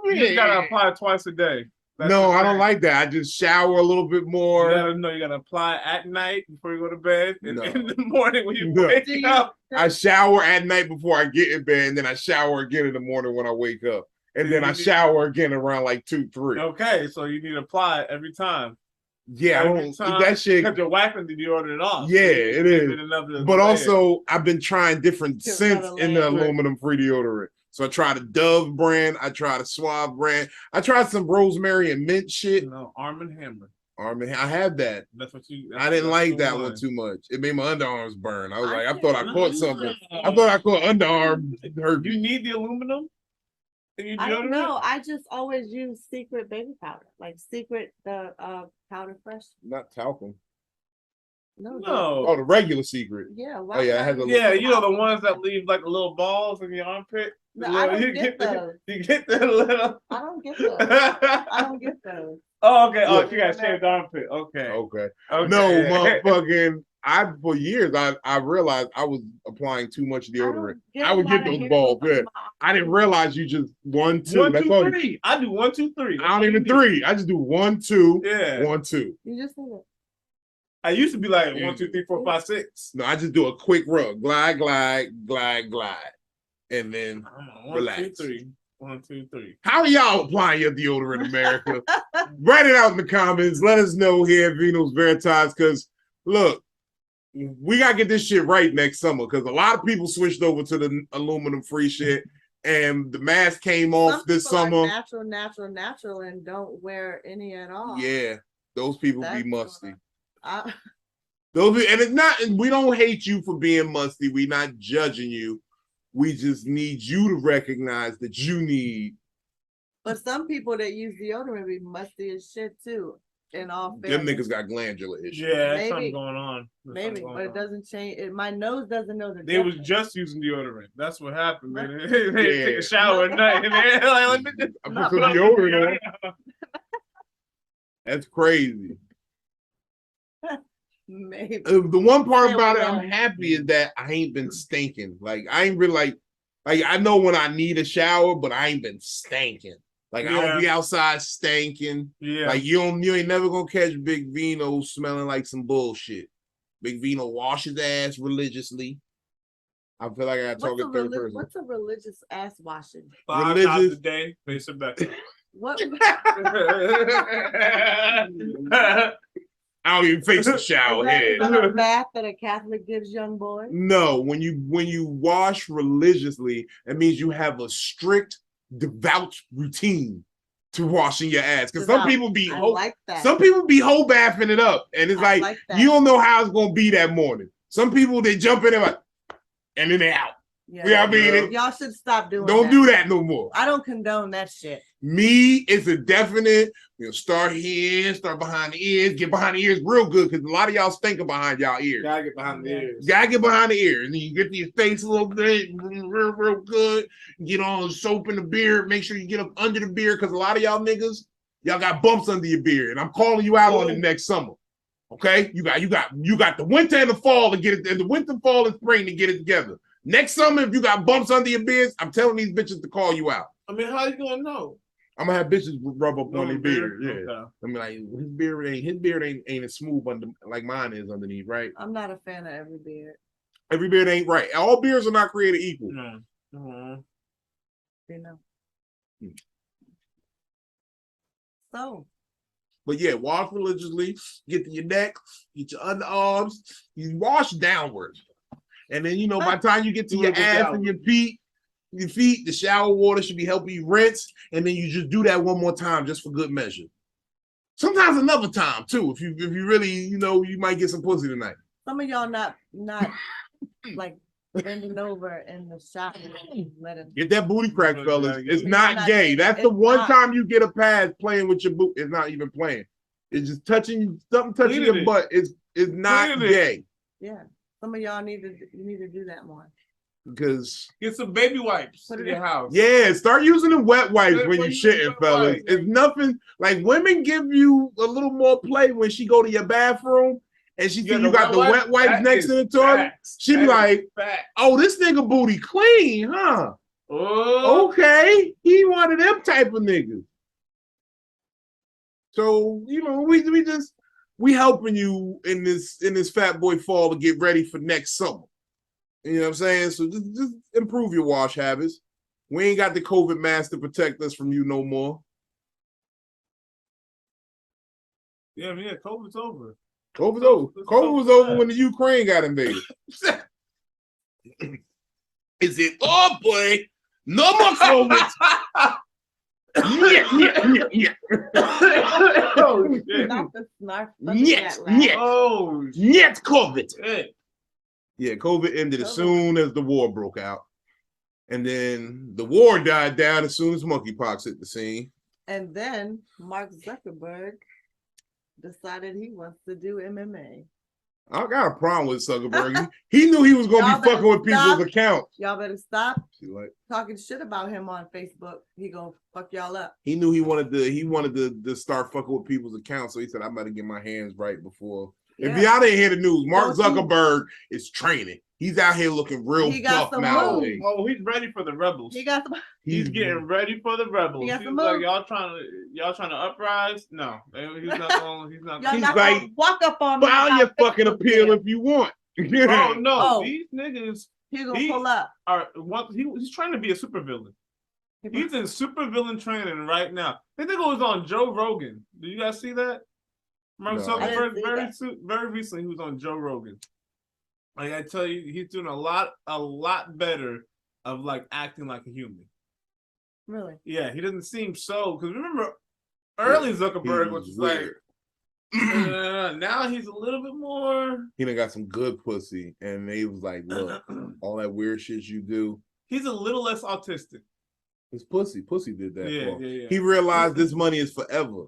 You just gotta apply it twice a day. No, I don't like that. I just shower a little bit more. You gotta apply it at night before you go to bed, and in the morning when you wake up. I shower at night before I get in bed, and then I shower again in the morning when I wake up, and then I shower again around like 2, 3. Okay, so you need to apply it every time. Yeah, that shit. Because you're wiping the deodorant off. Yeah, it is. But also, I've been trying different scents in the aluminum-free deodorant. So I tried a Dove brand. I tried a Suave brand. I tried some rosemary and mint shit. No, Arm & Hammer. I had that. That's what you. I didn't like that one too much. It made my underarms burn. I was like, I thought I caught something. I thought I caught underarm hurt. You need the aluminum? I don't know. I just always use Secret baby powder, like Secret the powder fresh. Not talcum. No. Oh, the regular Secret. Yeah. Oh yeah, it has a you know the ones that leave like little balls in your armpit. No, I don't get those. You get the little. I don't get those. I don't get those. Oh, okay. Oh, you got shaved armpit. Okay. No, motherfucking. For years I realized I was applying too much deodorant. I would get those balls. Yeah. I didn't realize you just 1, 2. 1, 2, 3. I do 1, 2, 3. I don't even 3. I just do 1, 2. Yeah. 1, 2. You just said it. I used to be like 1, 2, 3, 4, 5, 6. No, I just do a quick rub. Glide, glide, glide, glide. And then 1, 2, 3. 1, 2, 3. How are y'all applying your deodorant in America? Write it out in the comments. Let us know here at Vino Veritas. Because look, we gotta get this shit right next summer. Because a lot of people switched over to the aluminum free shit, and the mask came off this summer. Natural, and don't wear any at all. Yeah, those people be musty. And it's not. And we don't hate you for being musty. We're not judging you. We just need you to recognize that you need. But some people that use deodorant be musty as shit too. In all fairness. Them niggas got glandular issues. Yeah, that's something going on. It doesn't change. My nose doesn't know the. They was just using deodorant. That's what happened. Man. They take a shower at night and they're like, let me just I put some deodorant on. That's crazy. Maybe. The one part It about it, will. I'm happy is that I ain't been stinking. Like I ain't really like I know when I need a shower, but I ain't been stinking. Like I don't be outside stinking. Yeah. Like you ain't never gonna catch Big Vino smelling like some bullshit. Big Vino wash his ass religiously. I feel like I gotta talk in third person. What's a religious ass washing? 5 times a day, face it back. What? I don't even face the shower head. Is that a bath that a Catholic gives young boys? No, when you wash religiously, it means you have a strict, devout routine to washing your ass. Because some people be some people be whole bathing it up, and it's like you don't know how it's gonna be that morning. Some people they jump in and like, and then they out. Yeah, you know what I mean? Y'all should stop doing. Don't do that no more. I don't condone that shit. Me, it's a definite. Start here, start behind the ears, get behind the ears real good because a lot of y'all stinking behind y'all ears. Gotta get behind the ears. Gotta get behind the ears, and then you get to your face a little bit, real good. Get on soap in the beard. Make sure you get up under the beard because a lot of y'all niggas, y'all got bumps under your beard, and I'm calling you out on it next summer. Okay, you got the winter and the fall to get it, and the winter, fall, and spring to get it together. Next summer, if you got bumps under your beards, I'm telling these bitches to call you out. I mean, how you gonna know? I'm gonna have bitches rub up on their beard. Yeah. Okay. I mean, like his beard ain't as smooth under like mine is underneath, right? I'm not a fan of every beard. Every beard ain't right. All beards are not created equal. You know. So. But yeah, wash religiously. Get to your neck, get your underarms. You wash downwards, and then by the time you get to your ass and your feet, the shower water should be helping you rinse, and then you just do that one more time just for good measure. Sometimes another time too, if you really you might get some pussy tonight. Some of y'all not like bending over in the shop. Get that booty crack, fellas. It's not gay. That's the one time you get a pass playing with your boot. It's not even playing. It's just touching your butt. It's not gay. Yeah, some of y'all need to do that more. Because get some baby wipes in your house. Yeah, start using the wet wipes when you shitting, fellas. It's nothing like women give you a little more play when she go to your bathroom and she see you got the wet wipes next to the toilet. She be like, "Oh, this nigga booty clean, huh? Oh, okay, he one of them type of niggas." So we helping you in this fat boy fall to get ready for next summer. You know what I'm saying? So just improve your wash habits. We ain't got the COVID mask to protect us from you no more. Yeah, COVID's over. COVID's over. COVID was over when the Ukraine got invaded. Is it? Oh boy, no more COVID. Yeah. Oh shit. Not the snarf. Yes, COVID. Yeah, COVID ended as soon as the war broke out. And then the war died down as soon as monkeypox hit the scene. And then Mark Zuckerberg decided he wants to do MMA. I got a problem with Zuckerberg. He knew he was going to be fucking with people's accounts. Y'all better stop talking shit about him on Facebook. He gonna fuck y'all up. He knew he wanted to start fucking with people's accounts. So he said, I better get my hands right before. If y'all didn't hear the news, Mark Zuckerberg is training. He's out here looking real buff nowadays. Oh, he's ready for the rebels. He's getting ready for the rebels. He's like, y'all trying to uprise? No, he's not going. He's not. He's like, walk up on me. File your fucking appeal if you want. Oh no, these niggas. He's gonna pull up. He's trying to be a supervillain. He's in supervillain training right now. I think it was on Joe Rogan. Do you guys see that? Mark Zuckerberg very recently he was on Joe Rogan. Like I tell you, he's doing a lot better of like acting like a human. Really? Yeah, he doesn't seem so. Because remember, early Zuckerberg was like, now he's a little bit more. He done got some good pussy, and he was like, "Look, all that weird shit you do." He's a little less autistic. His pussy did that. Yeah. He realized this money is forever.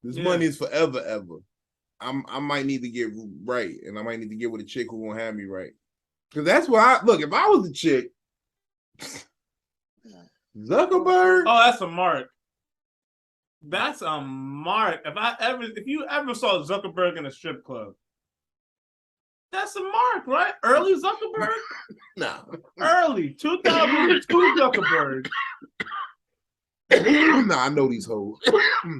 This money is forever, ever. I might need to get right, and I might need to get with a chick who won't have me right. Because that's what look. If I was a chick, Zuckerberg. Oh, that's a mark. That's a mark. If you ever saw Zuckerberg in a strip club, that's a mark, right? Early Zuckerberg? No. Early 2002 Zuckerberg. No, I know these hoes.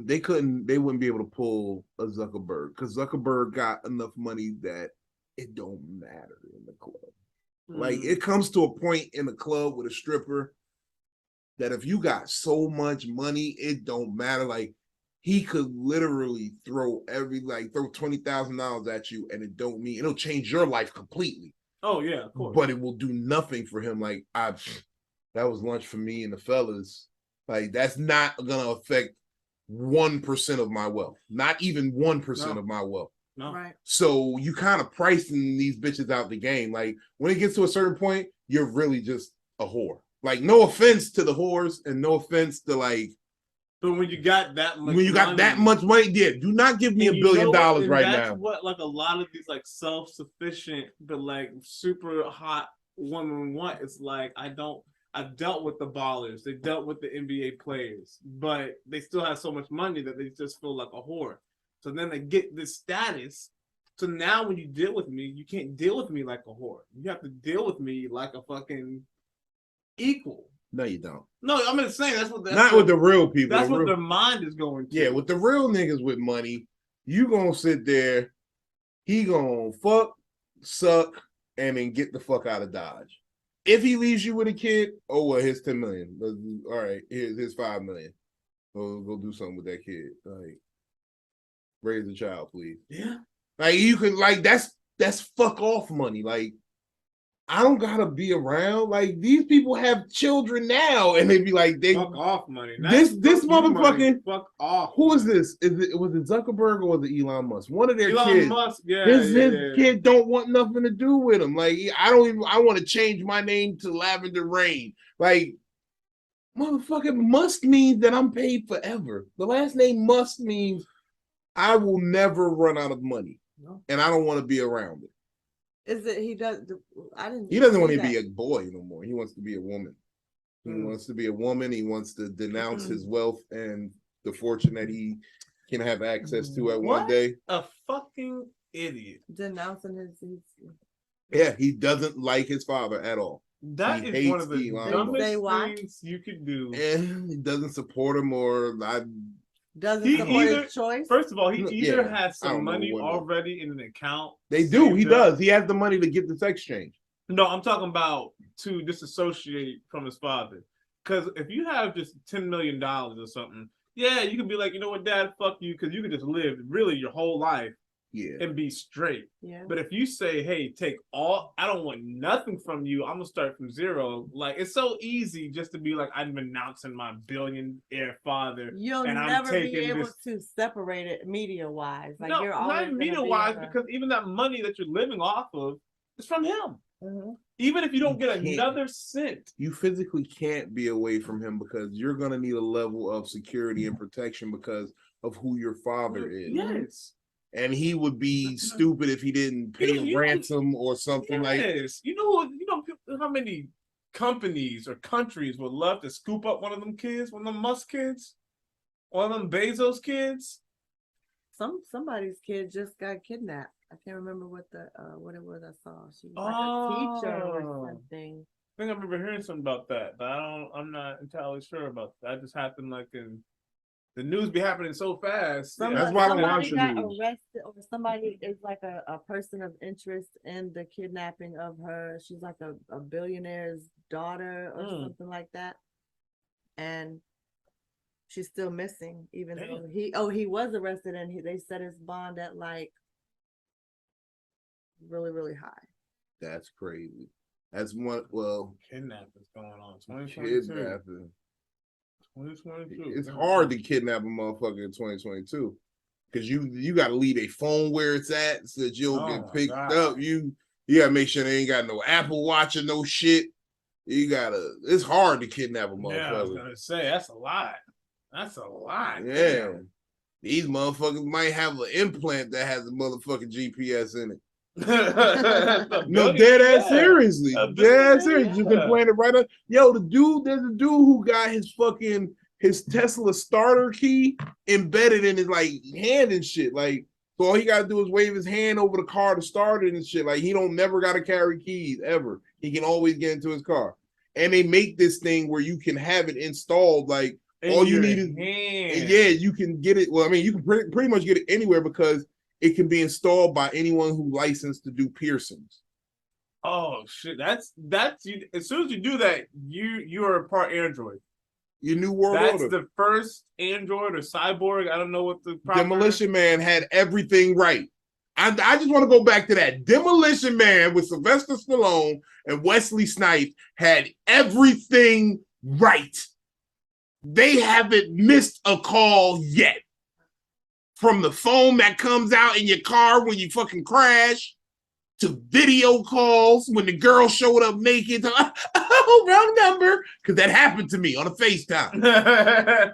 They wouldn't be able to pull a Zuckerberg because Zuckerberg got enough money that it don't matter in the club. Like it comes to a point in the club with a stripper that if you got so much money, it don't matter. Like he could literally throw $20,000 at you, and it'll change your life completely. Oh yeah, of course. But it will do nothing for him. Like that was lunch for me and the fellas. Like that's not gonna affect 1% of my wealth. Not even 1% of my wealth. No. Right. So you kind of pricing these bitches out the game. Like when it gets to a certain point, you're really just a whore. Like no offense to the whores and no offense to like. But when you got that much money, yeah, do not give me $1 billion right now. That's what like a lot of these like self-sufficient but like super hot women want. It's like I've dealt with the ballers, they dealt with the NBA players, but they still have so much money that they just feel like a whore. So then they get this status. So now when you deal with me, you can't deal with me like a whore. You have to deal with me like a fucking equal. No, you don't. No, I'm just saying with the real people. That's what their mind is going to. Yeah, with the real niggas with money, you gonna sit there, he gonna fuck, suck, and then get the fuck out of Dodge. If he leaves you with a kid, oh well, here's $10 million. All right, here's $5 million. Go do something with that kid. Like, raise the child, please. Yeah. Like you could that's fuck off money. Like, I don't gotta be around. Like these people have children now, and they be like, fuck off money. This motherfucking fuck off. Who is this? Was it Zuckerberg or was it Elon Musk? One of their kids. Elon Musk, yeah. His kid don't want nothing to do with him. Like I want to change my name to Lavender Rain. Like motherfucking Musk means that I'm paid forever. The last name Musk means I will never run out of money, and I don't want to be around it. Is it he doesn't want to be a boy no more. He wants to be a woman. He wants to be a woman. He wants to denounce his wealth and the fortune that he can have access to at one day. A fucking idiot. Denouncing his Yeah, he doesn't like his father at all. That is one of the dumbest things you could do. And he doesn't support him doesn't support his choice. First of all, he either has some money already in an account. They do. He does. He has the money to get the sex change. No, I'm talking about to disassociate from his father. Because if you have just $10 million or something, yeah, you can be like, you know what, Dad, fuck you, because you can just live really your whole life and be straight. Yeah. But if you say, hey, I don't want nothing from you, I'm gonna start from zero. Like it's so easy just to be like, I'm announcing my billionaire father. You'll never be able to separate it media wise. Like you're always not media wise, because even that money that you're living off of is from him. Mm-hmm. Even if you don't get another cent, you physically can't be away from him because you're gonna need a level of security and protection because of who your father is. Yes. And he would be stupid if he didn't pay a ransom or something like. You know how many companies or countries would love to scoop up one of them kids, one of them Musk kids, one of them Bezos kids. Somebody's kid just got kidnapped. I can't remember what it was I saw. She was like a teacher or something. I think I remember hearing something about that, but I'm not entirely sure about that. That just happened like in. The news be happening so fast. That's why I don't watch the news. Somebody got arrested, or somebody is like a person of interest in the kidnapping of her. She's like a billionaire's daughter or something like that. And she's still missing, even though he was arrested and they set his bond at like really, really high. That's crazy. That's one, kidnapping's going on. 2022. Kidnapping. 2022. It's hard to kidnap a motherfucker in 2022 because you got to leave a phone where it's at so that you don't get picked up. You gotta make sure they ain't got no Apple Watch or no shit. It's hard to kidnap a motherfucker. Yeah, I was gonna say that's a lot. That's a lot. Yeah, damn. These motherfuckers might have an implant that has a motherfucking GPS in it. No, dead ass seriously. Dead ass serious. You can plant it right up. Yo, there's a dude who got his his Tesla starter key embedded in his like hand and shit. Like, so all he gotta do is wave his hand over the car to start it and shit. Like, he don't never gotta carry keys ever. He can always get into his car. And they make this thing where you can have it installed. Like, all you need is yeah, you can get it. Well, I mean, you can pretty much get it anywhere because it can be installed by anyone who's licensed to do piercings. Oh shit! That's you. As soon as you do that, you are a part Android. Your new world That's order. the first Android or cyborg. I don't know what the Demolition Man had everything right. I just want to go back to that. Demolition Man with Sylvester Stallone and Wesley Snipes had everything right. They haven't missed a call yet. From the phone that comes out in your car when you fucking crash, to video calls when the girl showed up naked. Oh, wrong number. Because that happened to me on a FaceTime.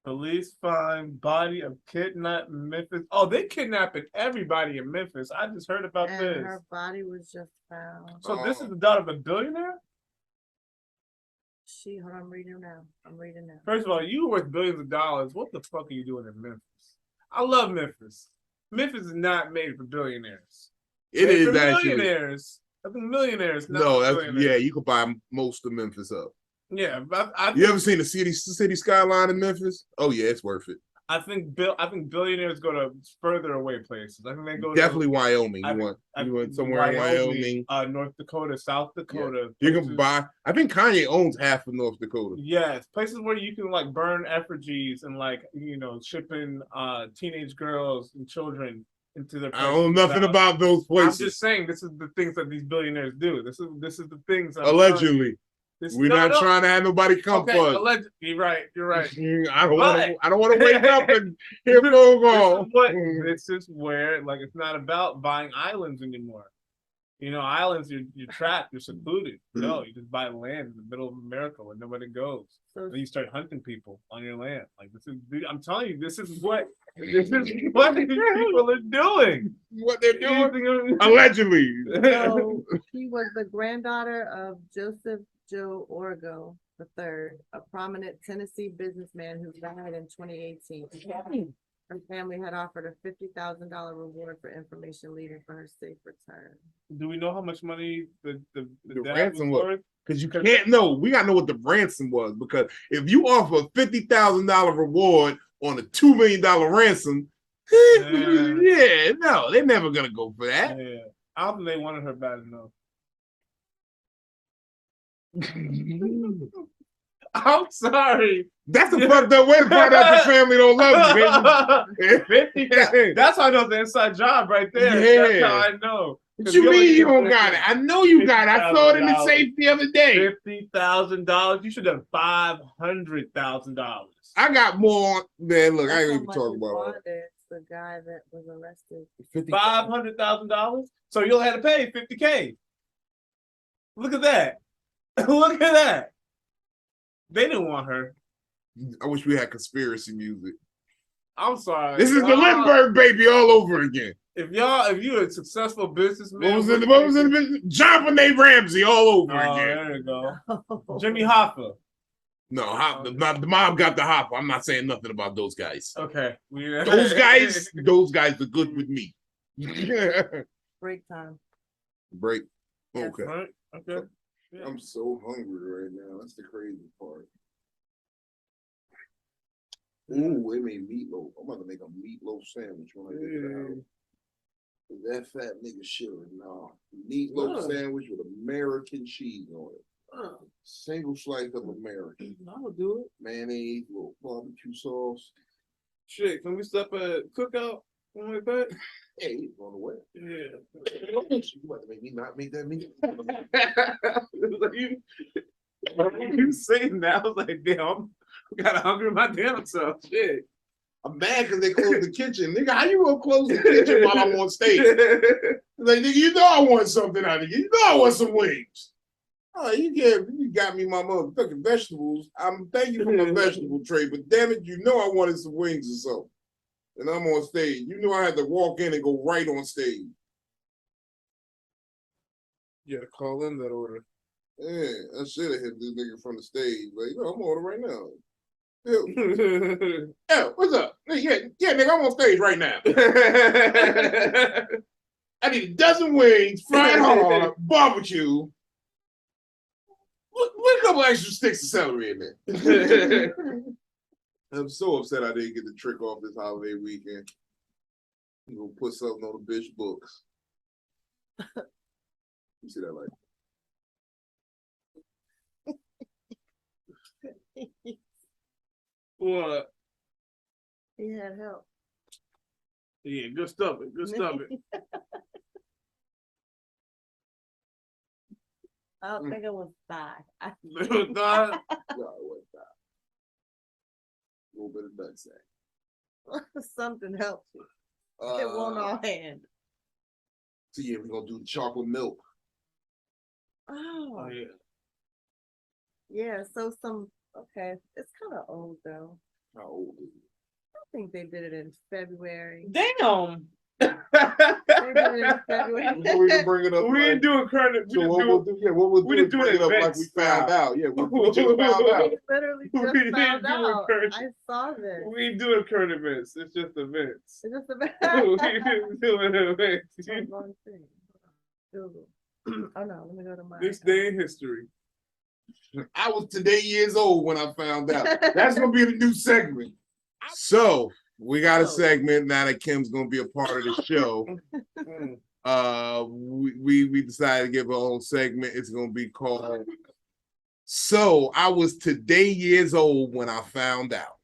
Police find body of kidnapped Memphis. Oh, they kidnapping everybody in Memphis. I just heard about And this. her body was just found. So this is the daughter of a billionaire? Hold on, I'm reading now. First of all, you worth billions of dollars. What the fuck are you doing in Memphis? I love Memphis. Memphis is not made for billionaires. It made is for actually. Millionaires. I think millionaires. Not No, that's billionaires. yeah. You could buy most of Memphis up. Yeah, but You ever seen the city skyline in Memphis? Oh yeah, it's worth it. I think billionaires go to further away places. I think they go Definitely to Wyoming. You want somewhere in Wyoming, North Dakota, South Dakota. Yeah. You can buy. I think Kanye owns half of North Dakota. Yes, places where you can like burn effigies and like shipping teenage girls and children into their. I don't know nothing about those places. I'm just saying this is the things that these billionaires do. This is the things. Allegedly. We're not trying to have nobody come for us. Allegedly, you're right. I don't want to wake up and hear phone call. This is where like it's not about buying islands anymore. Islands you're trapped, you're secluded. No, you just buy land in the middle of America where nobody goes. So then you start hunting people on your land. Like this is, I'm telling you, this is what these people are doing. What they're doing allegedly. So she was the granddaughter of Joseph Joe Orgo III, a prominent Tennessee businessman who died in 2018. Her family had offered a $50,000 reward for information leading for her safe return. Do we know how much money the ransom was? Because you can't know. We gotta know what the ransom was, because if you offer a $50,000 reward on a $2 million ransom, yeah, no, they're never gonna go for that. Yeah, I don't think they wanted her bad enough. I'm sorry. That's a fucked up way to find out your family don't love you, baby. That's how I know the inside job right there. Yeah. That's how I know. What you mean you don't got it? I know you got it. I saw it in the safe the other day. $50,000. You should have $500,000. I got more. Man, look, I ain't even talking about it. The guy that was arrested. $500,000. So you'll have to pay $50K. Look at that. Look at that. They didn't want her. I wish we had conspiracy music. I'm sorry. This is the Lindbergh baby all over again. If you're a successsmal businessman, what was in the business? John Benet Ramsey all over again. There you go. Jimmy Hoffa. No, the mob got the Hoffa. I'm not saying nothing about those guys. Okay. Those guys are good with me. Break time. Break. Okay. Right. Okay. Yeah. I'm so hungry right now. That's the crazy part. Ooh, they made meatloaf. I'm about to make a meatloaf sandwich when I get to the house. That fat nigga shit, no. Meatloaf sandwich with American cheese on it. Single slice of American. I would do it. Mayonnaise, little barbecue sauce. Shit, can we stop at cookout? Something like that? Yeah, he's on the way. Yeah. You about to make me not make that meat? You saying that? I was like, damn, I'm kind of hungry my damn self. Shit. I'm mad because they closed the kitchen. Nigga, how you gonna close the kitchen while I'm on stage? Like, nigga, you know I want something out of you. You know I want some wings. Oh, you got me my motherfucking vegetables. Thank you for my vegetable tray, but damn it, you know I wanted some wings or something. And I'm on stage. You know I had to walk in and go right on stage. You gotta call in that order. Yeah, I should have hit this nigga from the stage. Like, yo, I'm on it right now. Yo, what's up? Yeah, nigga, I'm on stage right now. I need a dozen wings, fried hard, barbecue. Put a couple extra sticks of celery in there. I'm so upset I didn't get the trick off this holiday weekend. You gonna put something on the bitch books. You see that like? What? He had help. Yeah, good stuff. Good stuff. I don't think it was thigh. Thigh? No, it wasn't that. A little bit of nutsack. Something helped you. It won't all hand. So yeah, we're gonna do the chocolate milk. Oh, yeah. Yeah, so okay, it's kind of old though. How old is it? I think they did it in February. Damn. They did it in February. Before we can bring it up, We ain't doing current. so what we'll do? Yeah, what we'll do is do bring it it up like events we found style. out. Yeah, we just found out. We literally We just didn't found do a out. current- I saw this. We ain't doing current events. It's just events. It's just a We just doing events. wrong thing. Google. Oh no, let me go to my. This day in history. I was today years old when I found out. That's gonna be the new segment. So we got a segment now that Kim's gonna be a part of the show. We decided to give our own segment. It's gonna be called So I Was Today Years Old When I Found Out.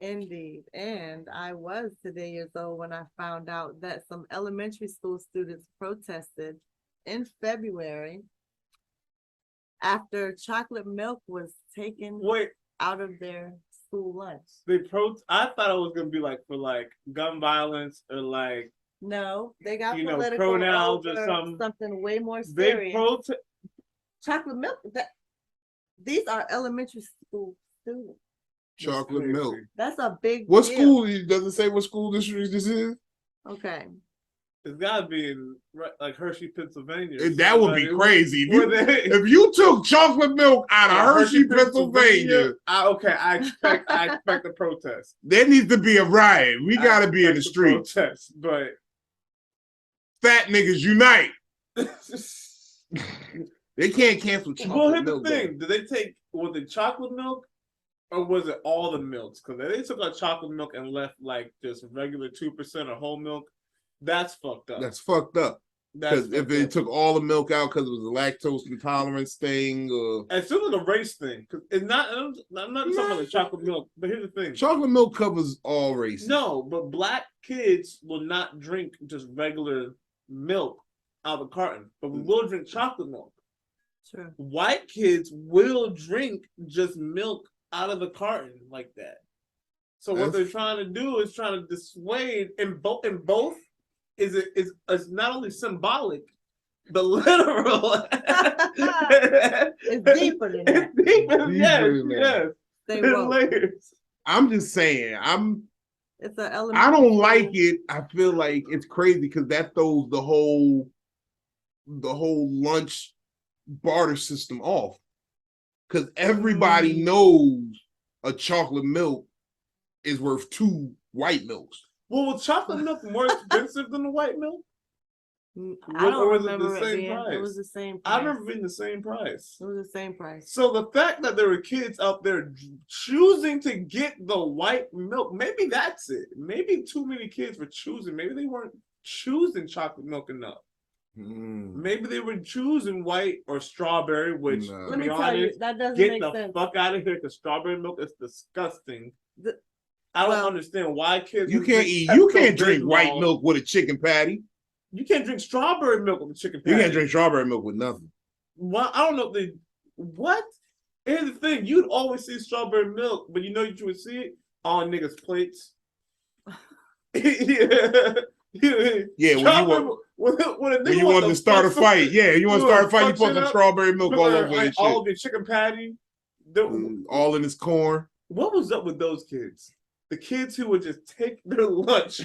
Indeed. And I was today years old when I found out that some elementary school students protested in February after chocolate milk was taken out of their school lunch. I thought it was gonna be like for like gun violence or like No, they got political pronouns or something way more serious. Chocolate milk. These are elementary school students. Chocolate milk. That's a big What deal. school? Does it say what school district this is? Okay. It's gotta be in like Hershey, Pennsylvania. That would be crazy. If you took chocolate milk out of Hershey, Pennsylvania. I expect a protest. There needs to be a riot. We gotta be in the streets. Protest, but fat niggas unite. They can't cancel chocolate milk. Well, here's the thing: was it chocolate milk, or was it all the milks? Because they took out chocolate milk and left like just regular 2% or whole milk. That's fucked up. That's fucked up. Because if they took all the milk out because it was a lactose intolerance thing, or and still the race thing, because it's not. I'm not talking about the chocolate milk, but here's the thing: chocolate milk covers all races. No, but black kids will not drink just regular milk out of the carton, but we will drink chocolate milk. Sure. White kids will drink just milk out of the carton like that. So what they're trying to do is trying to dissuade in both. Is not only symbolic, but literal. It's deeper than that. It's deeper, yes. Layers. I'm just saying. It's an element. I don't like it. I feel like it's crazy because that throws the whole lunch barter system off. Because everybody knows a chocolate milk is worth 2 white milks. Well, was chocolate milk more expensive than the white milk? I don't remember it was the same price. I remember being the same price. It was the same price. So the fact that there were kids out there choosing to get the white milk, maybe that's it. Maybe too many kids were choosing. Maybe they weren't choosing chocolate milk enough. Maybe they were choosing white or strawberry, which, let me tell you, that doesn't get make the sense. fuck out of here because strawberry milk is disgusting. I don't understand why kids. You can't drink white milk with a chicken patty. You can't drink strawberry milk with a chicken patty. You can't drink strawberry milk with nothing. Well, I don't know what. Here's the thing: you'd always see strawberry milk, but you would see it on niggas' plates. When you want to start a fight, you want to start a fight, you put some strawberry milk all over your shit. All of your chicken patty, all in his corn. What was up with those kids? The kids who would just take their lunch,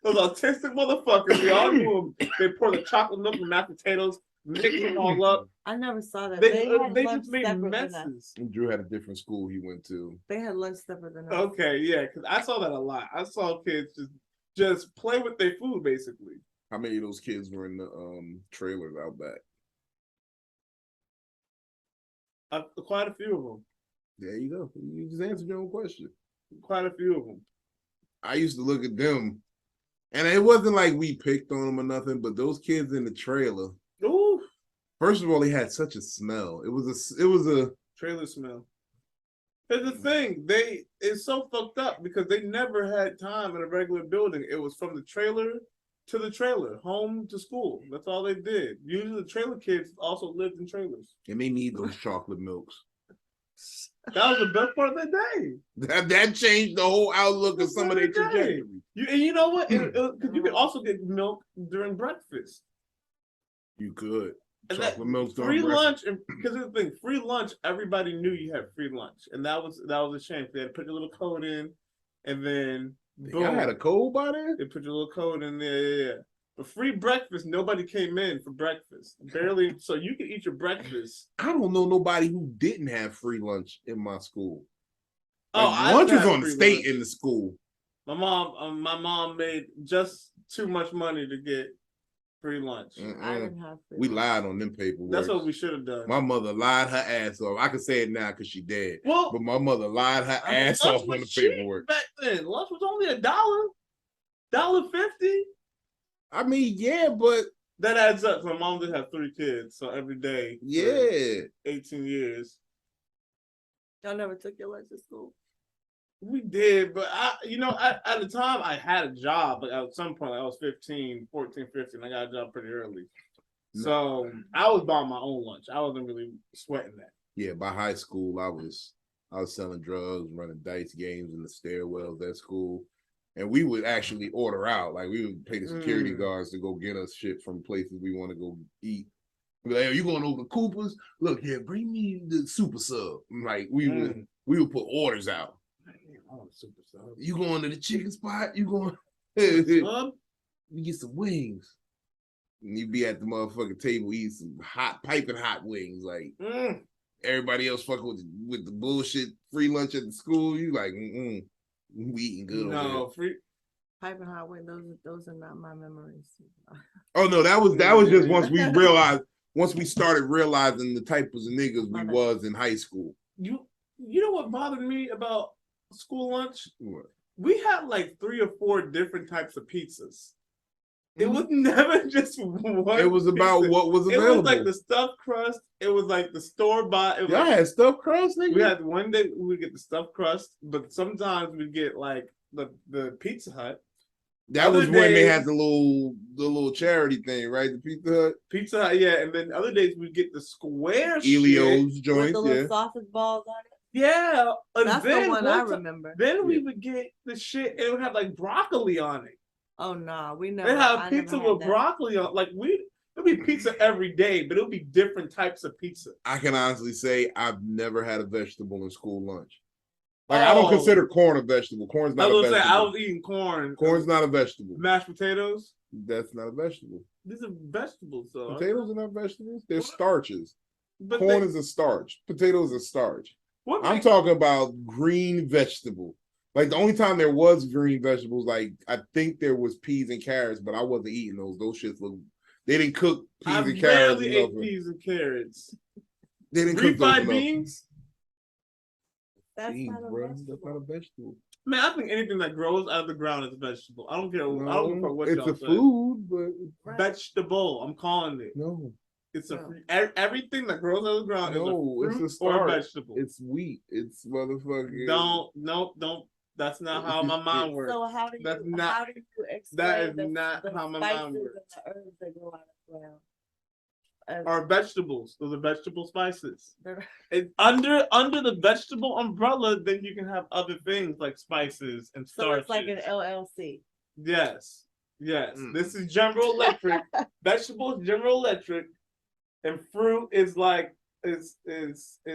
those autistic motherfuckers, we all knew them. They pour the chocolate milk and mashed potatoes mixing it all up. I never saw that. They had just lunch made separate than us. messes. Drew had a different school he went to. They had lunch separate than us. Okay, yeah, because I saw that a lot. I saw kids just play with their food, basically. How many of those kids were in the trailers out back? Quite a few of them. There you go. You just answered your own question. Quite a few of them. I used to look at them, and it wasn't like we picked on them or nothing, but those kids in the trailer. Ooh. First of all, they had such a smell. It was a trailer smell. Here's the thing, it's so fucked up because they never had time in a regular building. It was from the trailer to the trailer, home to school. That's all they did. Usually the trailer kids also lived in trailers. And they need those chocolate milks. That was the best part of the day. That changed the whole outlook of some of their trajectory. You know what? Because you could also get milk during breakfast. You could. And chocolate milk during free breakfast. lunch, because the thing, free lunch, everybody knew you had free lunch, and that was a shame. They had to put your little code in, and then boom, y'all had a code by there. They put your little code in there, yeah. But free breakfast, nobody came in for breakfast. Barely, so you could eat your breakfast. I don't know nobody who didn't have free lunch in my school. Like, lunch was on the state in the school. My mom made just too much money to get free lunch. I didn't have free we lunch. lied on them paperwork. That's what we should have done. My mother lied her ass off. I can say it now because she dead. Well, but my mother lied her ass off on the paperwork. Back then, lunch was only $1.50. I mean, yeah, but that adds up. My mom did have 3 kids, so every day. Yeah. 18 years. Y'all never took your lunch to school? We did, but at the time I had a job, but at some point I was 14, 15, I got a job pretty early. So I was buying my own lunch. I wasn't really sweating that. Yeah, by high school I was selling drugs, running dice games in the stairwells at school. And we would actually order out. Like we would pay the security guards to go get us shit from places we want to go eat. We'd be like, hey, you going over to Cooper's? Look here, bring me the super sub. Like we would put orders out. Super sub. You going to the chicken spot? You going you get some wings. And you be at the motherfucking table eating some piping hot wings. Like everybody else fucking with the bullshit free lunch at the school. You like, we eating good. No, free piping hot wings. Those are not my memories. Oh no, that was just once we started realizing the types of niggas we was in high school. You know what bothered me about school lunch? What? We had like 3 or 4 different types of pizzas. It was never just one. It was about what was available. It was like the stuffed crust. It was like the store-bought. Y'all had stuffed crust, nigga? We had one day we get the stuffed crust, but sometimes we get like the Pizza Hut. That was when they had the little charity thing, right? The Pizza Hut. Pizza Hut, yeah. And then other days we get the square Elio's shit. joints, with the little sausage balls on it. Yeah, and that's the one I remember. Then we would get the shit. It would have like broccoli on it. Oh no, we never. They have pizza with broccoli on. Like it'll be pizza every day, but it'll be different types of pizza. I can honestly say I've never had a vegetable in school lunch. Like I don't consider corn a vegetable. Corn's not a vegetable. I was eating corn. Corn's not a vegetable. Mashed potatoes. That's not a vegetable. These are vegetables, though. Potatoes are not vegetables. They're starches. But corn is a starch. Potatoes are starch. I'm talking about green vegetable. Like the only time there was green vegetables, like I think there was peas and carrots, but I wasn't eating those. Those shits look. They didn't cook peas and carrots. I rarely ate peas and carrots. They didn't cook those refried beans. That's beans, not a bro. vegetable. That's not a vegetable. Man, I think anything that grows out of the ground is a vegetable. I don't care. No, I don't care what it's a food, but vegetable. I'm calling it. No. It's everything that grows out of the ground is a fruit or a vegetable. It's wheat. It's motherfucking. Don't. That's not how my mind works. So how do you explain that is not how my mind works. The herbs that grow out of the ground are vegetables. Those are vegetable spices. Under the vegetable umbrella, then you can have other things like spices and starches. So it's like an LLC. Yes. This is General Electric. Vegetables, General Electric. And fruit is like is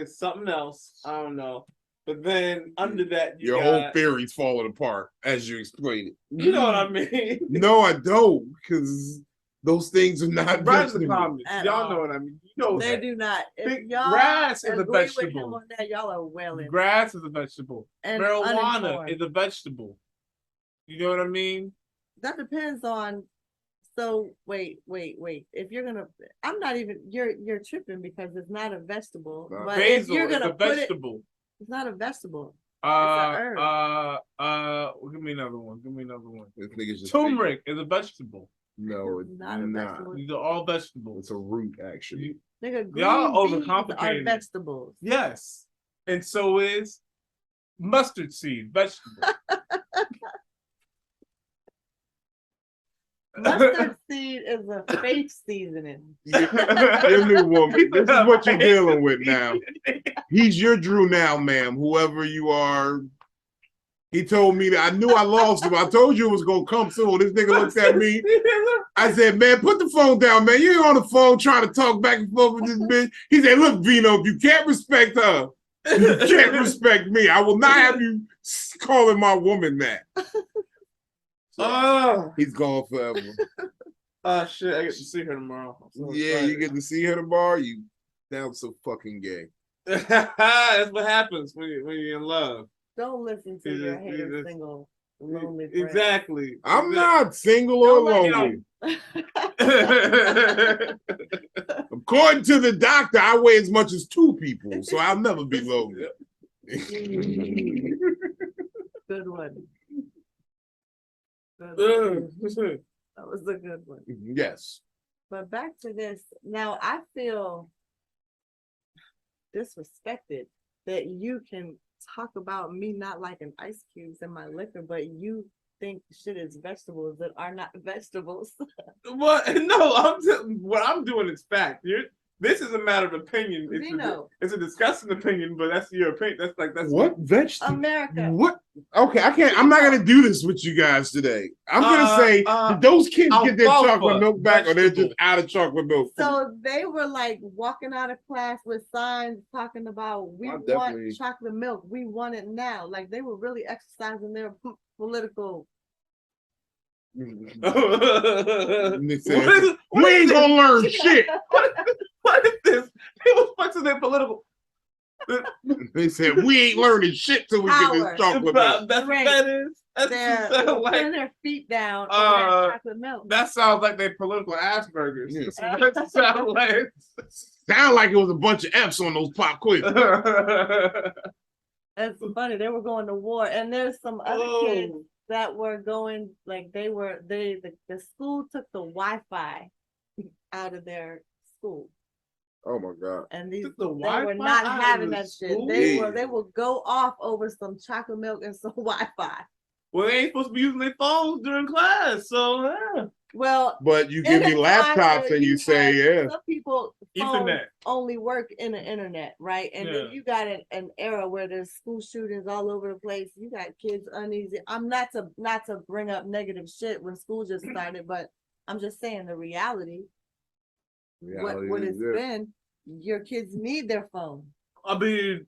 something else. I don't know. But then under that, your whole theory's falling apart as you explain it. You know what I mean? No, I don't, because Those things are not Write in the vegetables. comments. Y'all know what I mean. You know They that. do not. If y'all Grass is a agree with him vegetable. on that, y'all are wailing. Grass is a vegetable. And Marijuana uninformed. is a vegetable. You know what I mean? That depends on. So wait. If you're gonna, I'm not even. You're tripping because it's not a vegetable. No. But if Basil you're is gonna a put it, vegetable. it's not a vegetable. It's a Well, give me another one. This nigga's just Turmeric is a vegetable. No, it's Not a vegetable. These are all vegetables. It's a root, actually. Nigga, Y'all green beans overcomplicating are it. vegetables. Yes. And so is mustard seed, vegetable. Mustard seed is a fake seasoning. Your new woman. This is what you're dealing with now. He's your Drew now, ma'am. Whoever you are. He told me that I knew I lost him. I told you it was gonna come soon. This nigga looked at me. I said, man, put the phone down, man. You ain't on the phone trying to talk back and forth with this bitch. He said, look, Vino, if you can't respect her, you can't respect me. I will not have you calling my woman that. Oh, He's gone forever. Shit, I get to see her tomorrow. So Yeah, you get to see her tomorrow. You sound so fucking gay. That's what happens when you're in love. Don't listen to your hater single lonely friend. Exactly. I'm not single or lonely. According to the doctor, I weigh as much as 2 people, so I'll never be lonely. Good one. That was a good one. Yes. But back to this. Now I feel disrespected that you can talk about me not liking ice cubes in my liquor, but you think shit is vegetables that are not vegetables. Well, no, what I'm doing is fact. This is a matter of opinion. It's a disgusting opinion, but that's your opinion. That's what vegetable? America. What? Okay, I'm not gonna do this with you guys today. I'm gonna say, did those kids get their chocolate milk back, or they're just out of chocolate milk? So they were like walking out of class with signs talking about we want chocolate milk. We want it now. Like they were really exercising their political. We ain't gonna learn shit. What is this? What's their political? They said we ain't learning shit till we get this chocolate milk. That's what that is. They're putting their feet down over that chocolate milk. That sounds like their political Asperger's. Sound like it was a bunch of F's on those pop quizzes. That's funny. They were going to war, and there's some other kids that were going like the school took the Wi-Fi out of their school. Oh my God. And they were not having that shit. They will go off over some chocolate milk and some Wi-Fi. Well, they ain't supposed to be using their phones during class, so yeah. Well, but you give me laptops and you say, yeah. Some people Ethernet only work in the internet, right? And then you got an era where there's school shootings all over the place. You got kids uneasy. I'm not to bring up negative shit when school just started, but I'm just saying the reality what it's been. Your kids need their phone. I mean,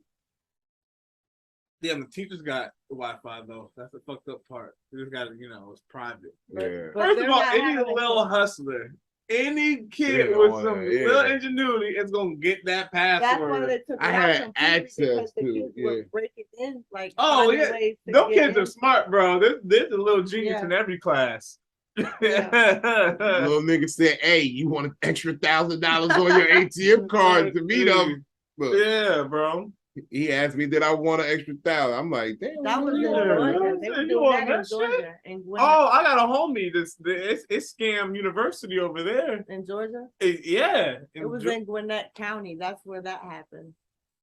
the teachers got the Wi-Fi though. That's the fucked up part. They just got it, it's private. Yeah. First of all, any little hustler, any kid with some little ingenuity is gonna get that password. That's why they took I had access to it. Break it in, like those kids are smart, bro. There's a little genius in every class. Little nigga said, "Hey, you want an extra $1,000 on your ATM card to meet them?" Yeah, bro. He asked me, "Did I want an extra $1,000?" I'm like, "Damn." That was in Georgia. They were doing that in Georgia. I got a homie. It's Scam University over there in Georgia. It was in Gwinnett County. That's where that happened.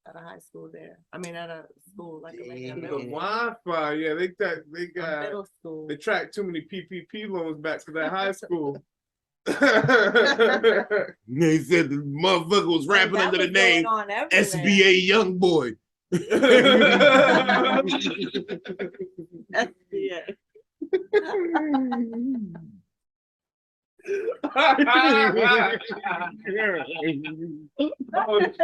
At a high school there. I mean, at a school like a middle school. Wi-Fi. Yeah, they got middle school. They tracked too many PPP loans back to that high school. They said the motherfucker was rapping under the name SBA Young Boy. SBA. Oh shit.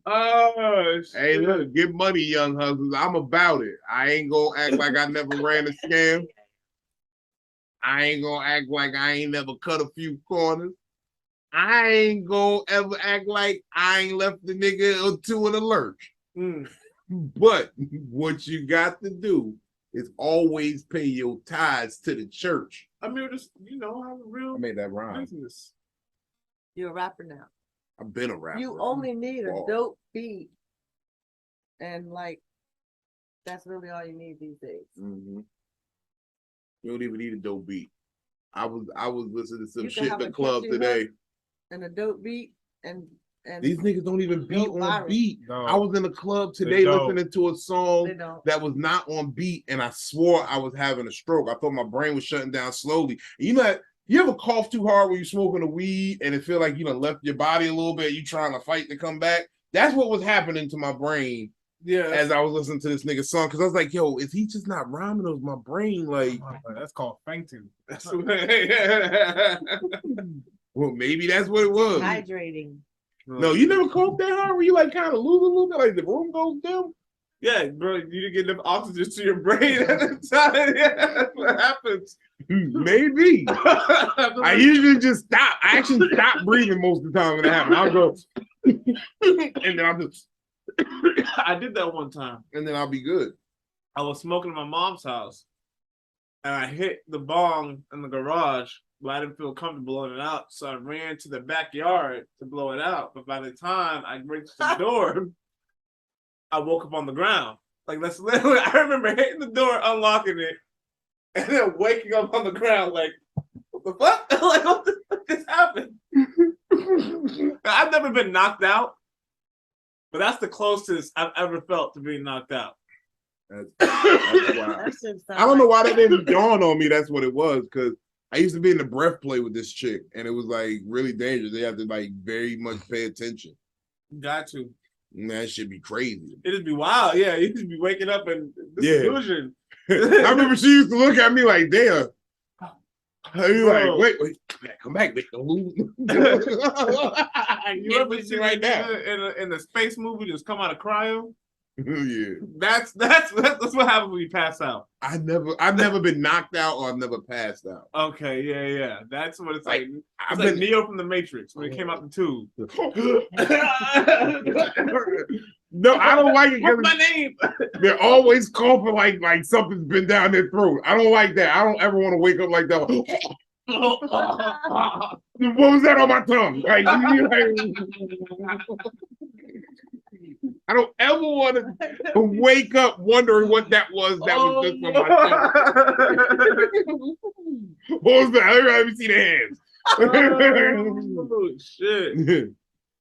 Oh shit. Hey, look, get money, young hustlers. I'm about it. I ain't gonna act like I never ran a scam. I ain't gonna act like I ain't never cut a few corners. I ain't gonna ever act like I ain't left the nigga or two in a lurch. But what you got to do is always pay your tithes to the church. I mean, just, you know, have a real I made that rhyme. business. You're a rapper now. I've been a rapper. You only need a dope beat. And like, that's really all you need these days. You don't even need a dope beat. I was listening to some shit in the club today. And a dope beat and these niggas don't even beat on beat. No. I was in the club today listening to a song that was not on beat, and I swore I was having a stroke. I thought my brain was shutting down slowly. And you know, you ever cough too hard when you're smoking a weed and it feel like you done left your body a little bit, you trying to fight to come back? That's what was happening to my brain as I was listening to this nigga's song, because I was like, yo, is he just not rhyming or my brain? Like, that's called fainting. That's well, maybe that's what it was. Hydrating. No, you never coughed that hard where you like kind of lose a little bit, like the room goes dim? Yeah, bro, you didn't get enough oxygen to your brain at the time. Yeah, that's what happens. Maybe. I usually just stop. I actually stop breathing most of the time when it happens. I'll go, and then I'll just. I did that one time. And then I'll be good. I was smoking in my mom's house, and I hit the bong in the garage, but I didn't feel comfortable blowing it out, so I ran to the backyard to blow it out. But by the time I reached the door, I woke up on the ground. Like, that's literally, I remember hitting the door, unlocking it, and then waking up on the ground like, what the fuck? Like, what the fuck just happened? I've never been knocked out, but that's the closest I've ever felt to being knocked out. That's wild. I don't know why that didn't dawn on me that's what it was, because I used to be in the breath play with this chick, and it was like really dangerous. They have to like very much pay attention. Got to. And that should be crazy. It just be wild. Yeah, you just be waking up and disillusion. I remember she used to look at me like, damn. You like, wait, come back, bitch. Don't lose. You ever see right now in the space movie just come out of cryo? Yeah. That's what happens when you pass out. I've never been knocked out or I've never passed out. Okay, yeah. That's what it's like. It's like Neo from the Matrix when it came out the tube. No, I don't like it. What's my name? They're always coughing like something's been down their throat. I don't like that. I don't ever want to wake up like that. What was that on my tongue? Like, I don't ever want to wake up wondering what that was was just on my tongue. What was that? Let me see the hands. Oh, shit.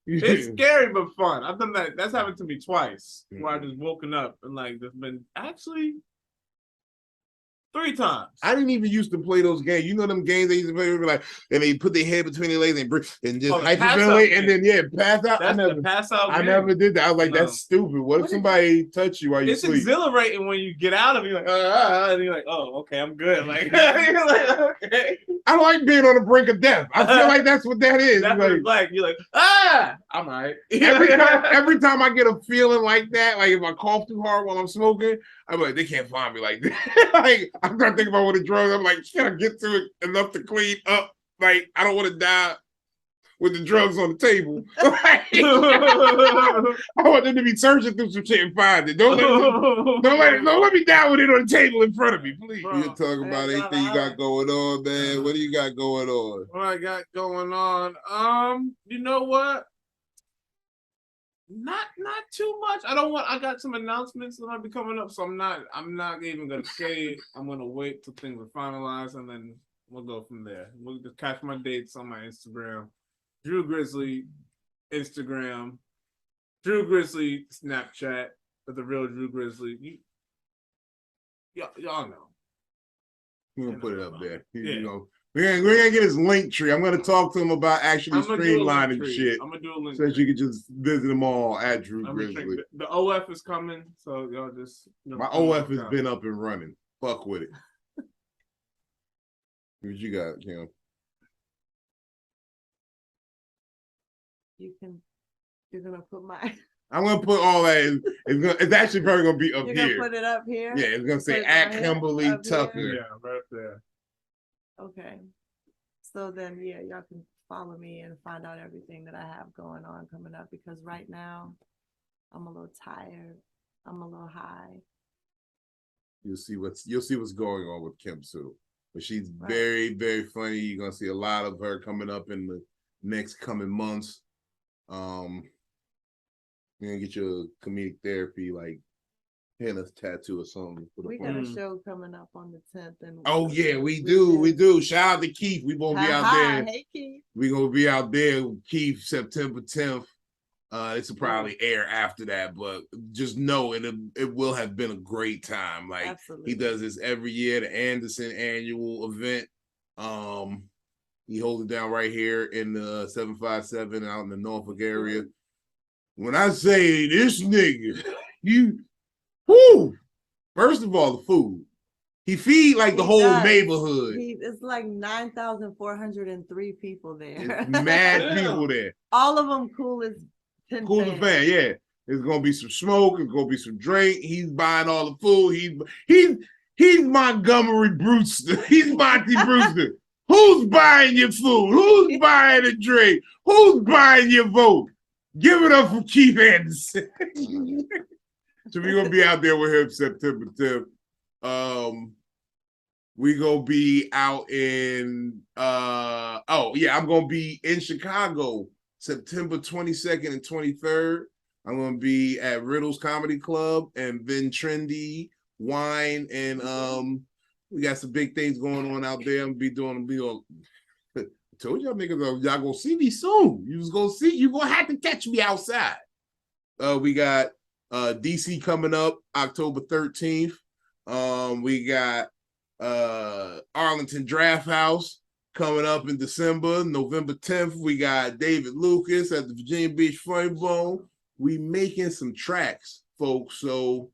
It's scary but fun. I've done that. That's happened to me twice where I just woken up and like there's been actually 3 times. I didn't even used to play those games. You know them games they used to play where like and they put their head between their legs and just hyperventilate and then pass out. That's the pass out game. I never did that. I was like, that's stupid. What if somebody touch you while you sleep? It's exhilarating when you get out of it. You're like, and you're like, oh, okay, I'm good. Like, you're like, okay. I like being on the brink of death. I feel like that's what that is. That's what it's like. You're like, I'm all right. Every time I get a feeling like that, like if I cough too hard while I'm smoking, I'm like, they can't find me like that. Like, I'm trying to think about what the drugs. I'm like, can I get to it enough to clean up? Like, I don't want to die with the drugs on the table. I want them to be searching through some shit and find it. Don't let me die with it on the table in front of me, please. You're talking about anything you got going on, man. What do you got going on? What I got going on? You know what? Not too much. I got some announcements that might be coming up, so I'm not even gonna say it. I'm gonna wait till things are finalized and then we'll go from there. We'll just catch my dates on my Instagram. Drew Grizzly, Instagram, Drew Grizzly, Snapchat, but the real Drew Grizzly. Y'all know. We're gonna put it up there. You know. We're gonna get his link tree. I'm gonna talk to him about actually streamlining shit. I'm gonna do a link so that you can just visit them all at Drew Grizzly. The OF is coming, so y'all just my OF has been up and running. Fuck with it. What you got, Kim? You're gonna put my. I'm gonna put all that in. It's actually probably gonna be up You're here. gonna put it up here. Yeah, it's gonna say at Kymberli Tucker. Yeah, right there. Okay. So then, yeah, y'all can follow me and find out everything that I have going on coming up, because right now I'm a little tired. I'm a little high. You'll see what's going on with Kim too. But she's Right. very, very funny. You're gonna see a lot of her coming up in the next coming months. You're gonna get your comedic therapy like henna tattoo or something. We got a show coming up on the 10th. And oh yeah, we do. Shout out to Keith. We gonna be out there. Hey Keith. We gonna be out there with Keith September 10th. This will probably air after that, but just know it will have been a great time. Like Absolutely. He does this every year, the Anderson annual event. He holds it down right here in the 757 out in the Norfolk area. When I say this nigga, first of all, the food. He feed like the whole neighborhood. It's like 9,403 people there. It's mad people there. All of them cool as fan, yeah. There's gonna be some smoke. There's gonna be some drink. He's buying all the food. He's Montgomery Brewster. He's Monty Brewster. Who's buying your food? Who's buying the drink? Who's buying your vote? Give it up for Keith Anderson. So we're gonna be out there with him September 10th. We gonna be out in I'm gonna be in Chicago September 22nd and 23rd. I'm gonna be at Riddle's Comedy Club and Vin Trendy Wine, and we got some big things going on out there. I'm gonna be doing told y'all niggas y'all gonna see me soon. You gonna have to catch me outside. We got DC coming up October 13th. We got Arlington Draft House coming up in December. November 10th, we got David Lucas at the Virginia Beach Funny Bone. We making some tracks, folks. So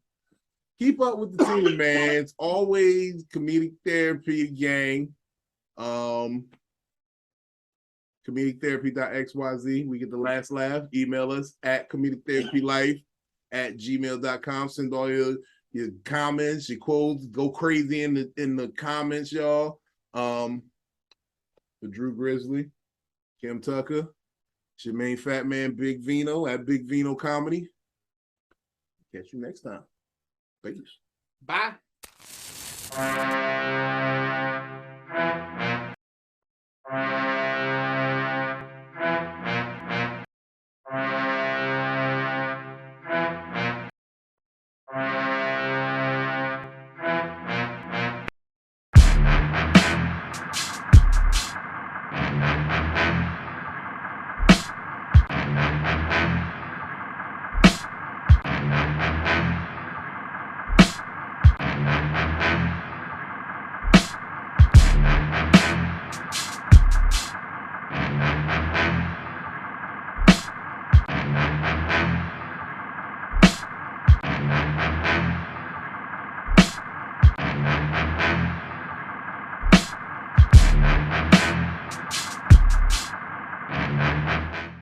keep up with the team, man. It's always Comedic Therapy Gang. ComedicTherapy.xyz. We get the last laugh. Email us at ComedicTherapyLife@gmail.com. Send all your comments, your quotes. Go crazy in the comments, y'all. The Drew Grizzly, Kim Tucker, it's your main fat man, Big Vino at Big Vino Comedy. Catch you next time. Peace. Bye.